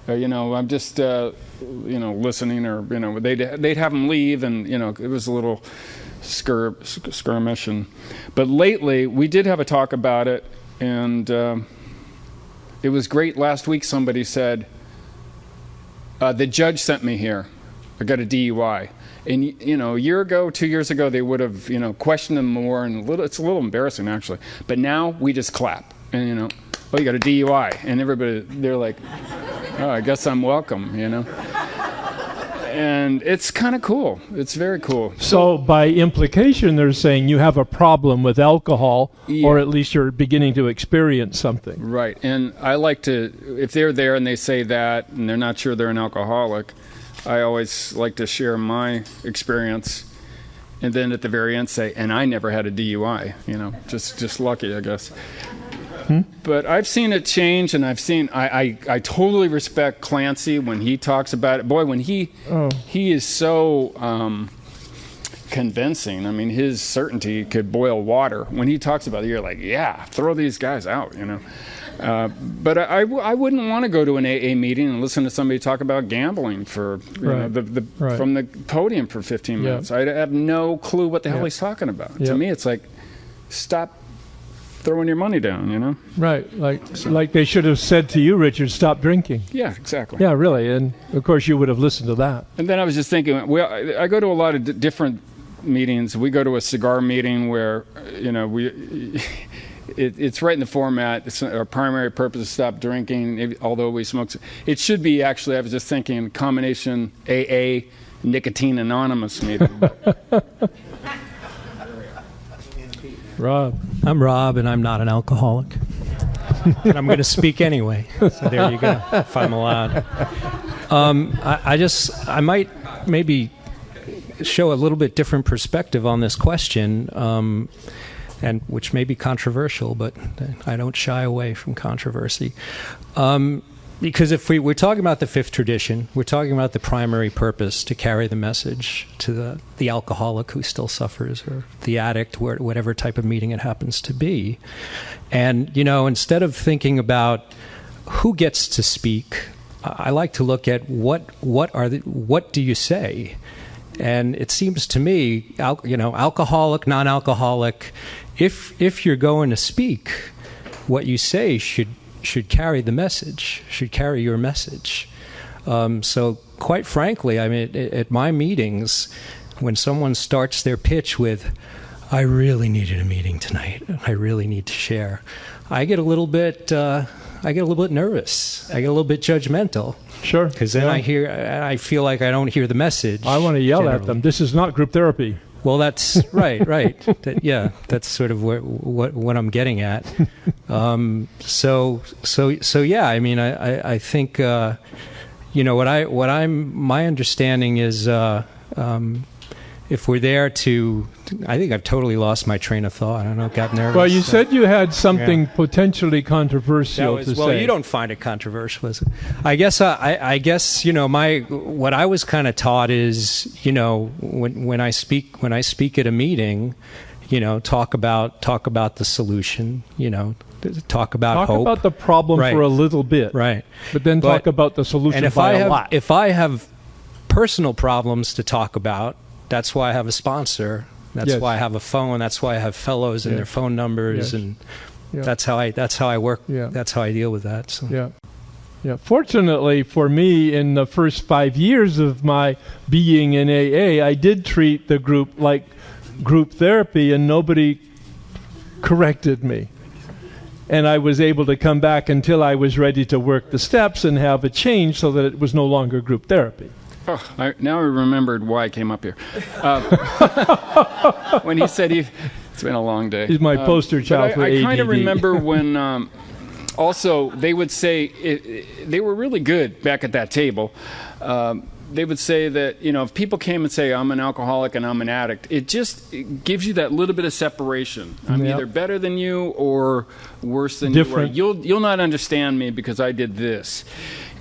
I'm just, listening, or, they'd have them leave, and, it was a little skirmish. But lately, we did have a talk about it, and it was great. Last week, somebody said, the judge sent me here. I got a DUI. And, a year ago, 2 years ago, they would have, questioned them more, and it's a little embarrassing, actually. But now we just clap, and, oh, you got a DUI. And everybody, they're like, oh, I guess I'm welcome, And it's kind of cool. It's very cool. So by implication, they're saying you have a problem with alcohol, or at least you're beginning to experience something. Right. And I like to, if they're there and they say that, and they're not sure they're an alcoholic, I always like to share my experience, and then at the very end say, and I never had a DUI, just lucky, I guess. But I've seen it change, and I totally respect Clancy when he talks about it. Boy, when he is so convincing. I mean, his certainty could boil water. When he talks about it, you're like, yeah, throw these guys out, But I wouldn't want to go to an AA meeting and listen to somebody talk about gambling for from the podium for 15 minutes. I have no clue what the hell he's talking about. To me, it's like, stop throwing your money down, Right, like they should have said to you, Richard, stop drinking. Yeah, exactly. Yeah, really, and of course you would have listened to that. And then I was just thinking, I go to a lot of different meetings. We go to a cigar meeting where, it's right in the format. Our primary purpose is stop drinking, although we smoke. It should be, actually, I was just thinking, combination AA, Nicotine Anonymous meeting. Rob. I'm Rob, and I'm not an alcoholic. And I'm going to speak anyway. So there you go, if I'm allowed. I might maybe show a little bit different perspective on this question, and which may be controversial, but I don't shy away from controversy. Because if we're talking about the fifth tradition, we're talking about the primary purpose to carry the message to the alcoholic who still suffers, or the addict, whatever type of meeting it happens to be. And, instead of thinking about who gets to speak, I like to look at what do you say? And it seems to me, alcoholic, non-alcoholic, if you're going to speak, what you say should carry the message, should carry your message. So quite frankly, I mean, at my meetings, when someone starts their pitch with, I really needed a meeting tonight, I really need to share, I get a little bit nervous. I get a little bit judgmental. Sure. Because then I feel like I don't hear the message. I want to yell at them. This is not group therapy. Well, that's right. That's sort of what I'm getting at. So yeah. I mean, I think my understanding is if we're there to, I think I've totally lost my train of thought. I don't know, got nervous. Well, you said you had something potentially controversial to say. Well, you don't find it controversial, is it? I guess what I was kind of taught is, when I speak at a meeting, talk about the solution, talk about hope. Talk about the problem for a little bit. Right. But then talk about the solution by a lot. If I have personal problems to talk about. That's why I have a sponsor. That's Yes. why I have a phone. That's why I have fellows and Yes. their phone numbers, Yes. and Yeah. that's how I work. Yeah. That's how I deal with that. So. Yeah. Yeah. Fortunately for me, in the first 5 years of my being in AA, I did treat the group like group therapy, and nobody corrected me. And I was able to come back until I was ready to work the steps and have a change so that it was no longer group therapy. Oh, now I remembered why I came up here. When he said it's been a long day. He's my poster child for ADD. I kind of remember when also they would say, they were really good back at that table. They would say that, if people came and say, I'm an alcoholic and I'm an addict, it gives you that little bit of separation. I'm either better than you or worse than Different. you. Or you'll not understand me because I did this.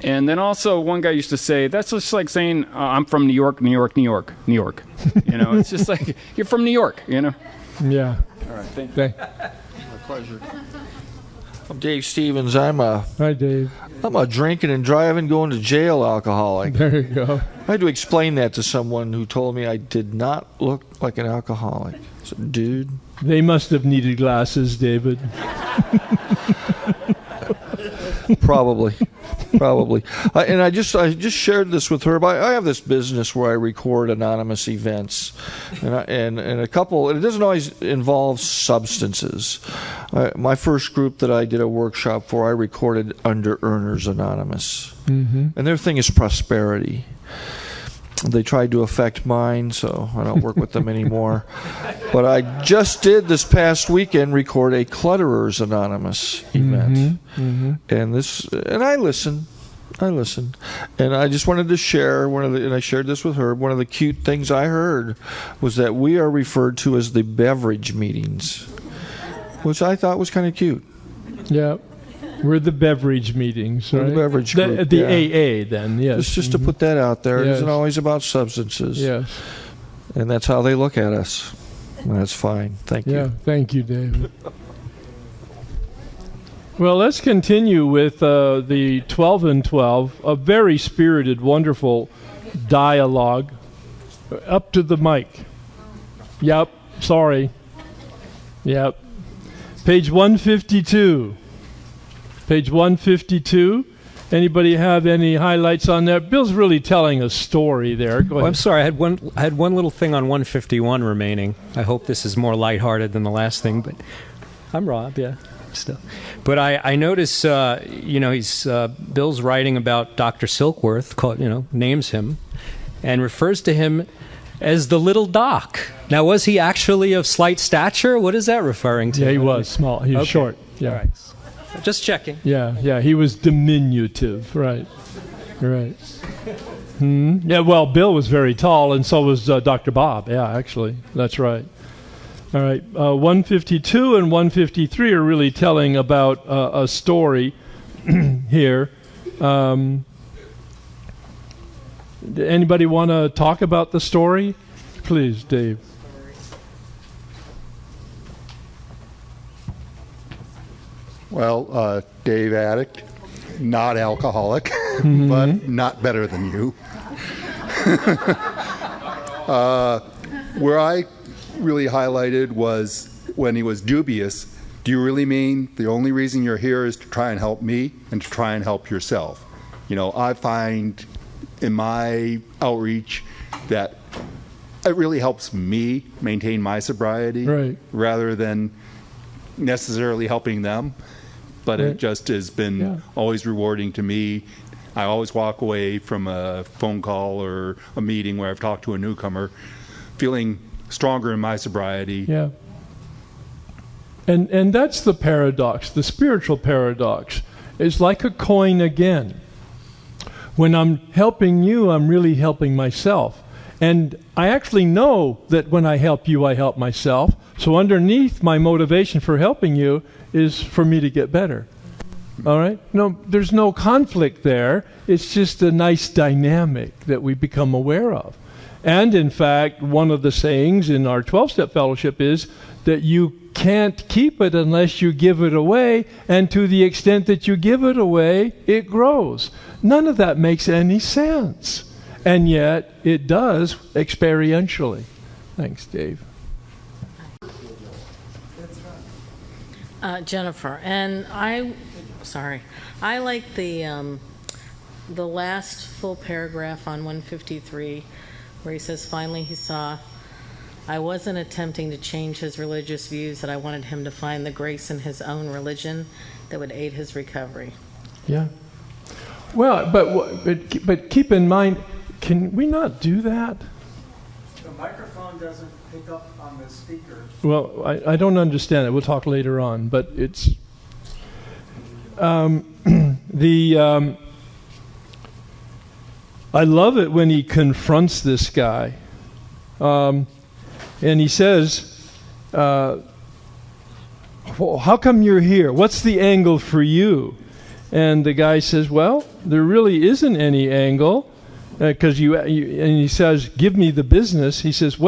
And then also one guy used to say, that's just like saying, I'm from New York, New York, New York, New York. It's just like, you're from New York, Yeah. All right, thank you. My pleasure. I'm Dave Stevens. Hi, Dave. I'm a drinking and driving, going to jail alcoholic. There you go. I had to explain that to someone who told me I did not look like an alcoholic. I said, dude. They must have needed glasses, David. Probably. And I just shared this with her. But I have this business where I record anonymous events, and a couple. It doesn't always involve substances. My first group that I did a workshop for, I recorded Under Earners Anonymous, and their thing is prosperity. They tried to affect mine, so I don't work with them anymore. But I just did this past weekend record a Clutterers Anonymous event, and I listen, and I just wanted to share and I shared this with her. One of the cute things I heard was that we are referred to as the beverage meetings, which I thought was kind of cute. Yeah. We're the beverage meetings, right? We're the beverage group. The AA, then, yes. It's just to put that out there. It Yes. isn't always about substances. Yes. And that's how they look at us. And that's fine. Thank you. Yeah, thank you, David. Well, let's continue with the 12 and 12, a very spirited, wonderful dialogue. Up to the mic. Yep, sorry. Yep. Page 152. Page 152. Anybody have any highlights on there? Bill's really telling a story there. Go ahead. I'm sorry. I had one little thing on 151 remaining. I hope this is more lighthearted than the last thing, but I'm Rob, yeah, still. But I notice, he's Bill's writing about Dr. Silkworth, names him, and refers to him as the little doc. Now, was he actually of slight stature? What is that referring to? Yeah, he was small. He was short. Yeah. All right. Just checking. Yeah, he was diminutive, right. Yeah, well, Bill was very tall, and so was Dr. Bob. Yeah, actually, that's right. All right, 152 and 153 are really telling about a story here. Anybody want to talk about the story? Please, Dave. Well, Dave, addict, not alcoholic, but not better than you. Where I really highlighted was when he was dubious. Do you really mean the only reason you're here is to try and help me and to try and help yourself? I find in my outreach that it really helps me maintain my sobriety rather than necessarily helping them. But it just has been always rewarding to me. I always walk away from a phone call or a meeting where I've talked to a newcomer feeling stronger in my sobriety. Yeah. And that's the paradox, the spiritual paradox. It's like a coin again. When I'm helping you, I'm really helping myself. And I actually know that when I help you, I help myself. So underneath my motivation for helping you is for me to get better. All right? No, there's no conflict there. It's just a nice dynamic that we become aware of. And in fact, one of the sayings in our 12-step fellowship is that you can't keep it unless you give it away, and to the extent that you give it away, it grows. None of that makes any sense. and yet it does experientially. Thanks, Dave. Jennifer, and I like the last full paragraph on 153 where he says, finally he saw, I wasn't attempting to change his religious views, that I wanted him to find the grace in his own religion that would aid his recovery. Yeah. Well, but keep in mind, can we not do that? The microphone doesn't pick up on the speaker. Well, I don't understand it. We'll talk later on, but it's I love it when he confronts this guy, and he says, well, how come you're here? What's the angle for you? And the guy says, well, there really isn't any angle, because and he says, give me the business. He says,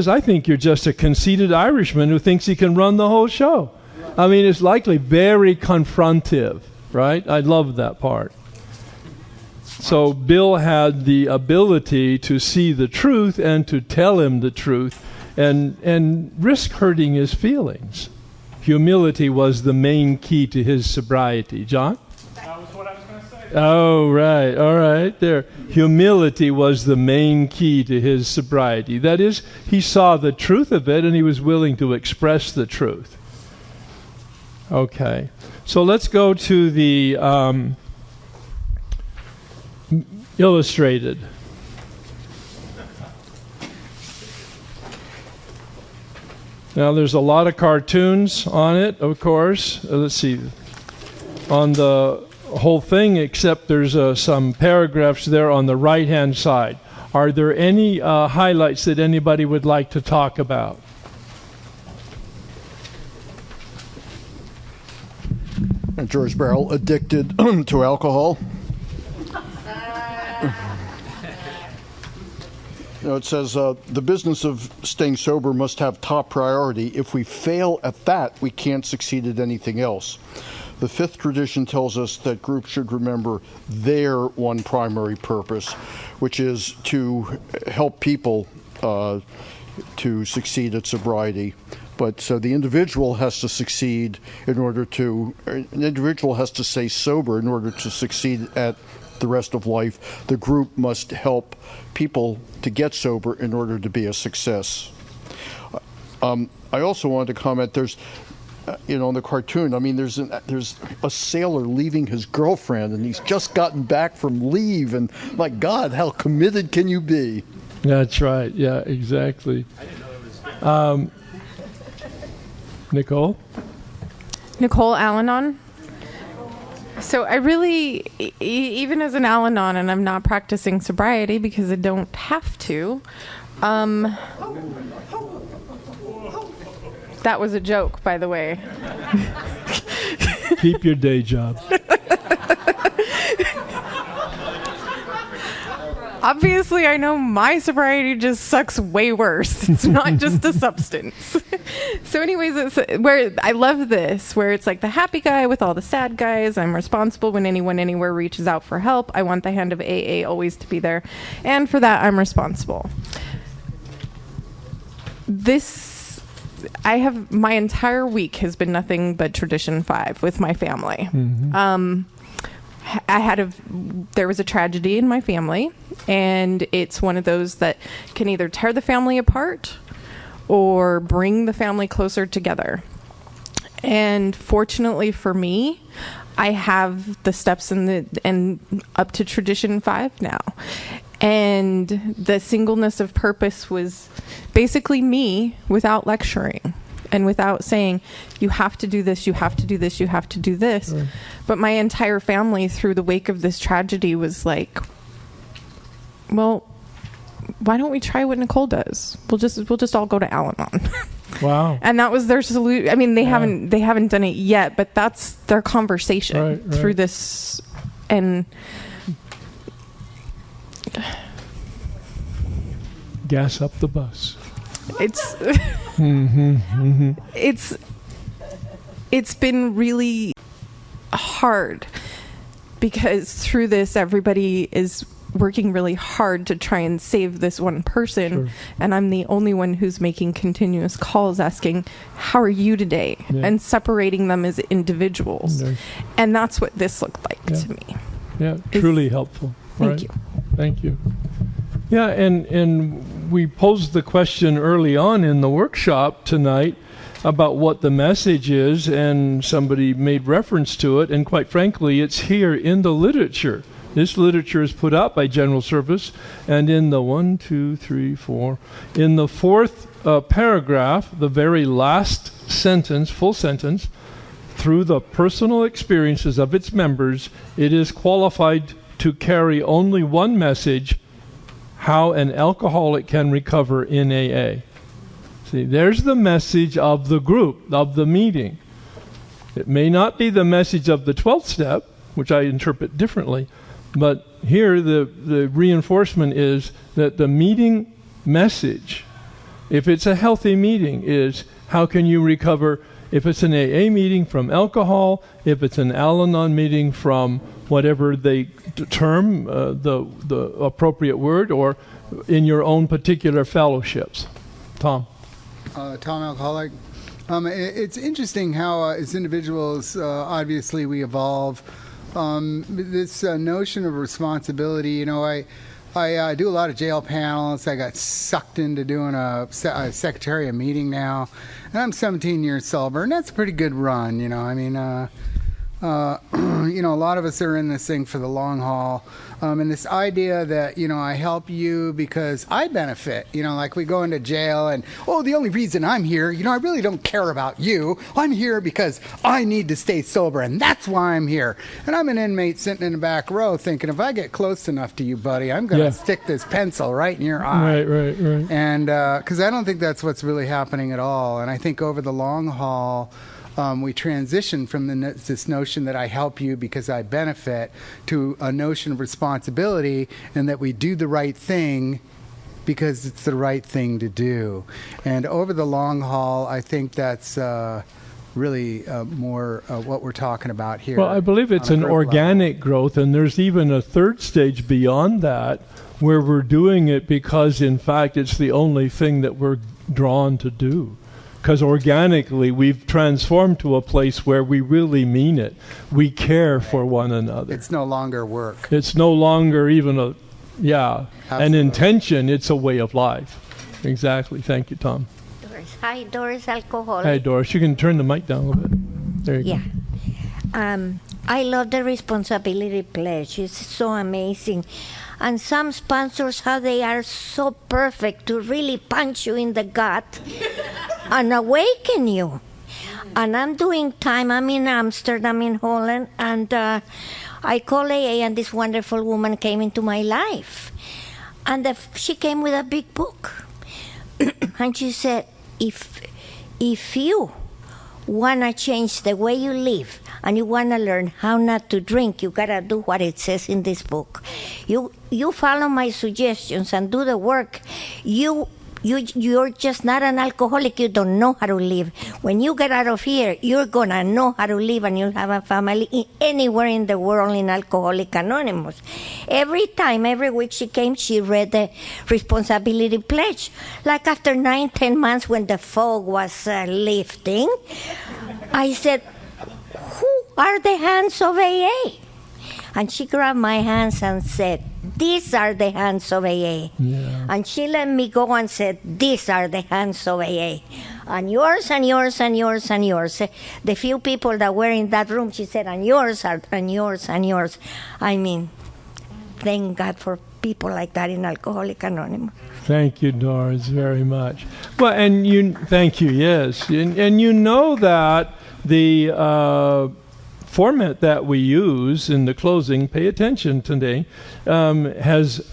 I think you're just a conceited Irishman who thinks he can run the whole show. I mean, it's likely very confrontive, right? I love that part. So Bill had the ability to see the truth and to tell him the truth and risk hurting his feelings. Humility was the main key to his sobriety. John? That was what I was going to say. Oh, right. All right. There. Humility was the main key to his sobriety. That is, he saw the truth of it and he was willing to express the truth. Okay. So let's go to the illustrated. Now, there's a lot of cartoons on it, of course. Let's see. On the whole thing, except there's some paragraphs there on the right-hand side. Are there any highlights that anybody would like to talk about? And George Barrel, addicted to alcohol. It says, the business of staying sober must have top priority. If we fail at that, we can't succeed at anything else. The fifth tradition tells us that groups should remember their one primary purpose, which is to help people to succeed at sobriety. But so the individual has to succeed an individual has to stay sober in order to succeed at the rest of life. The group must help people to get sober in order to be a success. I also wanted to comment, there's, in the cartoon, I mean, there's a sailor leaving his girlfriend, and he's just gotten back from leave, and my God, how committed can you be? That's right. Yeah, exactly. Nicole? Nicole Al-Anon. So I really, even as an Al-Anon, and I'm not practicing sobriety because I don't have to, that was a joke, by the way. Keep your day job. Obviously, I know my sobriety just sucks way worse. It's not just a substance. So anyways, it's where I love this, where it's like the happy guy with all the sad guys. I'm responsible when anyone anywhere reaches out for help. I want the hand of AA always to be there. And for that, I'm responsible. My entire week has been nothing but Tradition 5 with my family. Mm-hmm. There was a tragedy in my family, and it's one of those that can either tear the family apart or bring the family closer together. And fortunately for me, I have the steps and up to Tradition 5 now. And the singleness of purpose was basically me without lecturing and without saying, you have to do this, you have to do this, you have to do this. Right. But my entire family, through the wake of this tragedy, was like, well, why don't we try what Nicole does? We'll just all go to Al-Anon. Wow. And that was their solution. I mean, they haven't done it yet, but that's their conversation through this. And gas up the bus. It's mm-hmm, mm-hmm. It's been really hard because through this everybody is working really hard to try and save this one person, and I'm the only one who's making continuous calls asking, how are you today? And separating them as individuals. And that's what this looked like to me. Yeah, truly helpful. Thank you. Thank you. Yeah, and we posed the question early on in the workshop tonight about what the message is, and somebody made reference to it, and quite frankly, it's here in the literature. This literature is put out by General Service, and in the in the fourth paragraph, the very last sentence, full sentence, through the personal experiences of its members, it is qualified to carry only one message: how an alcoholic can recover in AA. See, there's the message of the group, of the meeting. It may not be the message of the 12th step, which I interpret differently, but here the reinforcement is that the meeting message, if it's a healthy meeting, is how can you recover, if it's an AA meeting, from alcohol, if it's an Al-Anon meeting from whatever they term the appropriate word, or in your own particular fellowships. Tom. Tom, alcoholic. It's interesting how as individuals, obviously we evolve. This notion of responsibility, I do a lot of jail panels. I got sucked into doing a secretariat meeting now, and I'm 17 years sober, and that's a pretty good run. A lot of us are in this thing for the long haul. And this idea that, I help you because I benefit, like we go into jail and, the only reason I'm here, I really don't care about you. I'm here because I need to stay sober, and that's why I'm here. And I'm an inmate sitting in the back row thinking, if I get close enough to you, buddy, I'm going to stick this pencil right in your eye. Right. And because I don't think that's what's really happening at all. And I think over the long haul, we transition from this notion that I help you because I benefit to a notion of responsibility, and that we do the right thing because it's the right thing to do. And over the long haul, I think that's really more what we're talking about here. Well, I believe it's an organic growth, and there's even a third stage beyond that where we're doing it because, in fact, it's the only thing that we're drawn to do. Because organically, we've transformed to a place where we really mean it. We care for one another. It's no longer work. It's no longer even an intention. It's a way of life. Exactly. Thank you, Tom. Doris. Hi, Doris, alcoholic. Hi, Doris. You can turn the mic down a little bit. There you go. I love the responsibility pledge. It's so amazing. And some sponsors, how they are so perfect to really punch you in the gut and awaken you. And I'm doing time. I'm in Amsterdam, in Holland, and I call AA, and this wonderful woman came into my life. And she came with a big book. And she said, if you want to change the way you live and you want to learn how not to drink, you got to do what it says in this book. You follow my suggestions and do the work. You're just not an alcoholic. You don't know how to live. When you get out of here, you're going to know how to live, and you'll have a family anywhere in the world in Alcoholics Anonymous. Every time, every week she came, she read the responsibility pledge. Like after 9-10 months when the fog was lifting, I said, who are the hands of AA? And she grabbed my hands and said, these are the hands of AA. Yeah. And she let me go and said, these are the hands of AA. And yours, and yours, and yours, and yours. The few people that were in that room, she said, and yours, and yours, and yours. I mean, thank God for people like that in Alcoholics Anonymous. Thank you, Doris, very much. Well, and thank you, yes. And you know that the format that we use in the closing, pay attention today, has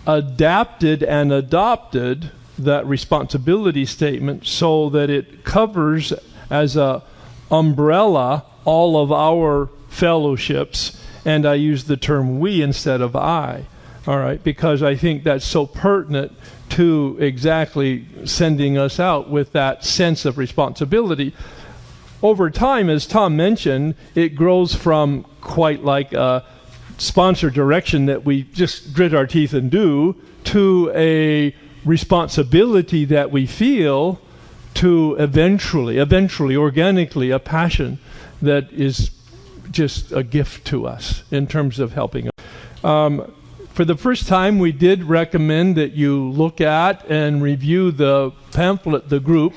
adapted and adopted that responsibility statement so that it covers as a umbrella all of our fellowships, and I use the term we instead of I, all right, because I think that's so pertinent to exactly sending us out with that sense of responsibility. Over time, as Tom mentioned, it grows from quite like a sponsor direction that we just grit our teeth and do, to a responsibility that we feel, to eventually, organically, a passion that is just a gift to us in terms of helping us. For the first time, we did recommend that you look at and review the pamphlet, the group.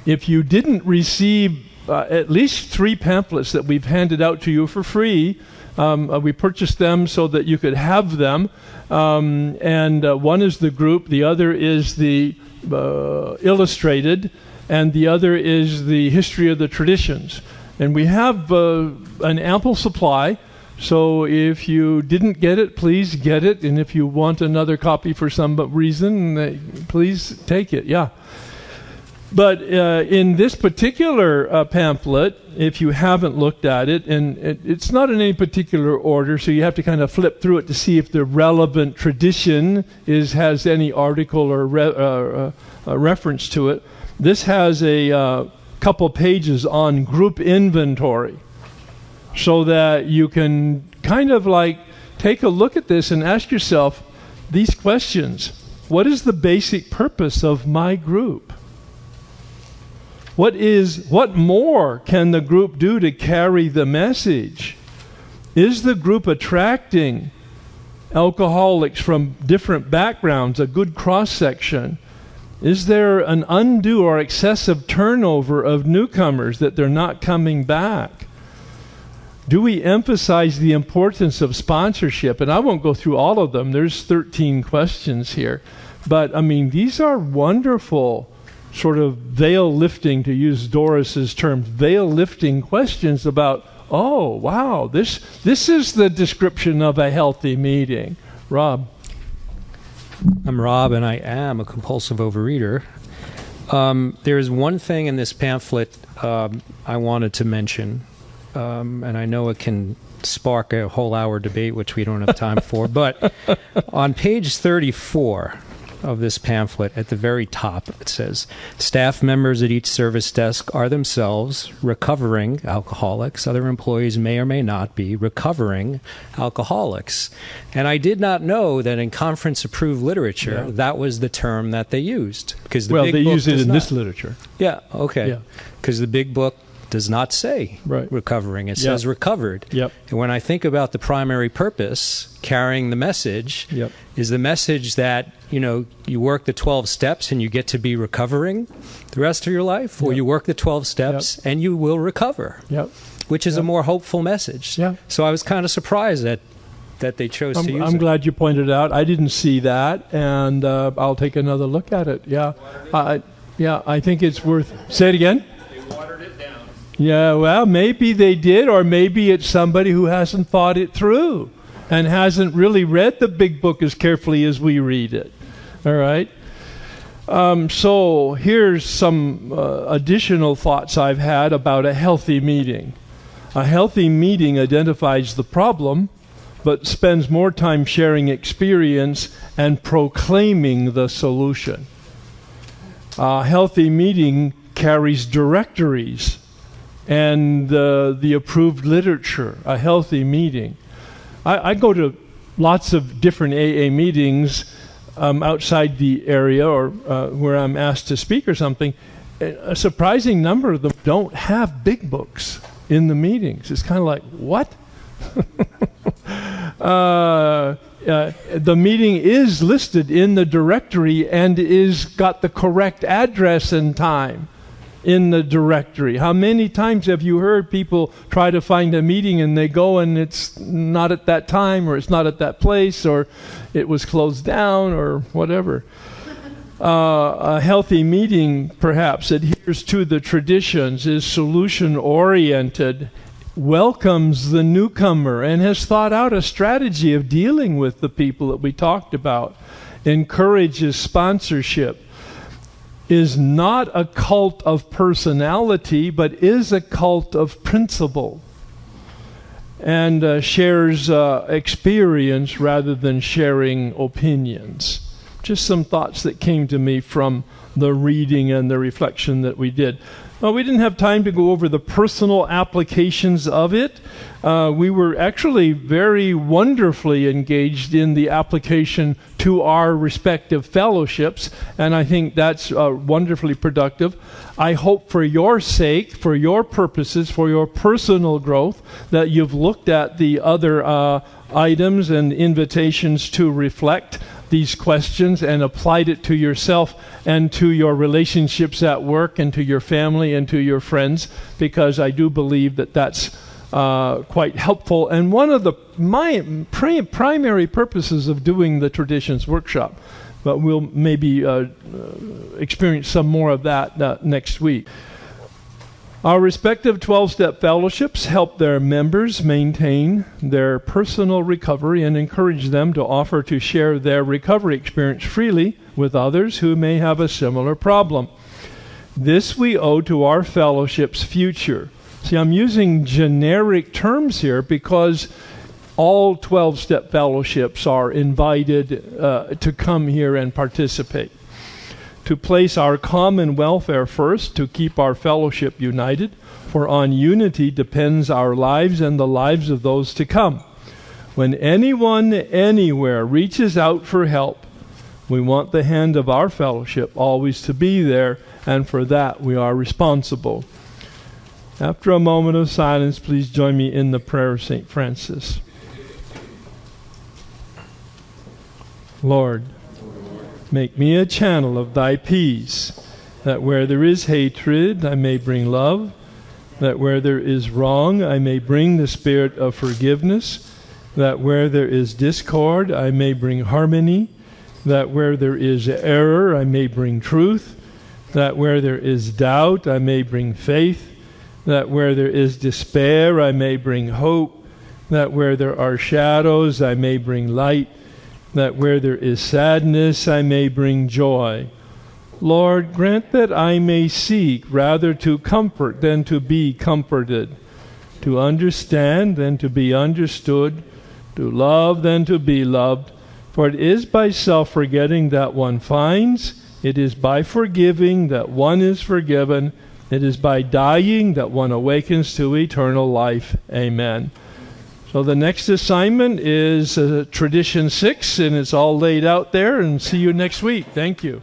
If you didn't receive at least 3 pamphlets that we've handed out to you for free, we purchased them so that you could have them. And one is the group, the other is the illustrated, and the other is the history of the traditions. And we have an ample supply. So if you didn't get it, please get it. And if you want another copy for some reason, please take it. Yeah. But in this particular pamphlet, if you haven't looked at it, and it's not in any particular order, so you have to kind of flip through it to see if the relevant tradition has any article or reference to it. This has a couple pages on group inventory, so that you can kind of like take a look at this and ask yourself these questions. What is the basic purpose of my group? What more can the group do to carry the message? Is the group attracting alcoholics from different backgrounds, a good cross-section? Is there an undue or excessive turnover of newcomers that they're not coming back? Do we emphasize the importance of sponsorship? And I won't go through all of them. There's 13 questions here. But, I mean, these are wonderful sort of veil-lifting, to use Doris's term, veil-lifting questions about, oh, wow, this is the description of a healthy meeting. Rob. I'm Rob, and I am a compulsive overeater. There is one thing in this pamphlet I wanted to mention. And I know it can spark a whole hour debate, which we don't have time for. But on page 34 of this pamphlet, at the very top, it says, staff members at each service desk are themselves recovering alcoholics. Other employees may or may not be recovering alcoholics. And I did not know that in conference-approved literature, that was the term that they used. Because they use it in this literature. Yeah, okay. Because the big book does not say recovering. It says recovered. Yep. And when I think about the primary purpose, carrying the message, is the message that, you work the 12 steps and you get to be recovering the rest of your life, or you work the 12 steps and you will recover, which is a more hopeful message. So I was kind of surprised that they chose to use it. I'm glad you pointed it out. I didn't see that, and I'll take another look at it. I think it's worth... Say it again? Yeah, well, maybe they did, or maybe it's somebody who hasn't thought it through and hasn't really read the big book as carefully as we read it. All right? So here's some additional thoughts I've had about a healthy meeting. A healthy meeting identifies the problem, but spends more time sharing experience and proclaiming the solution. A healthy meeting carries directories and the approved literature, a healthy meeting. I go to lots of different AA meetings outside the area or where I'm asked to speak or something. A surprising number of them don't have big books in the meetings. It's kind of like, what? The meeting is listed in the directory and is got the correct address and time in the directory. How many times have you heard people try to find a meeting and they go and it's not at that time, or it's not at that place, or it was closed down, or whatever? A healthy meeting perhaps adheres to the traditions, is solution-oriented, welcomes the newcomer, and has thought out a strategy of dealing with the people that we talked about, encourages sponsorship, is not a cult of personality, but is a cult of principle, and shares experience rather than sharing opinions. Just some thoughts that came to me from the reading and the reflection that we did. Well, we didn't have time to go over the personal applications of it. We were actually very wonderfully engaged in the application to our respective fellowships, and I think that's wonderfully productive. I hope for your sake, for your purposes, for your personal growth, that you've looked at the other items and invitations to reflect these questions and applied it to yourself and to your relationships at work and to your family and to your friends, because I do believe that that's quite helpful, and one of my primary purposes of doing the Traditions Workshop. But we'll maybe experience some more of that next week. Our respective 12-step fellowships help their members maintain their personal recovery and encourage them to offer to share their recovery experience freely with others who may have a similar problem. This we owe to our fellowship's future. See, I'm using generic terms here because all 12-step fellowships are invited to come here and participate. To place our common welfare first, to keep our fellowship united, for on unity depends our lives and the lives of those to come. When anyone anywhere reaches out for help, we want the hand of our fellowship always to be there, and for that we are responsible. After a moment of silence, please join me in the prayer of St. Francis. Lord, make me a channel of thy peace, that where there is hatred, I may bring love, that where there is wrong, I may bring the spirit of forgiveness, that where there is discord, I may bring harmony, that where there is error, I may bring truth, that where there is doubt, I may bring faith, that where there is despair, I may bring hope, that where there are shadows, I may bring light, that where there is sadness, I may bring joy. Lord, grant that I may seek rather to comfort than to be comforted, to understand than to be understood, to love than to be loved. For it is by self-forgetting that one finds, it is by forgiving that one is forgiven, it is by dying that one awakens to eternal life. Amen. So the next assignment is Tradition 6, and it's all laid out there, and see you next week. Thank you.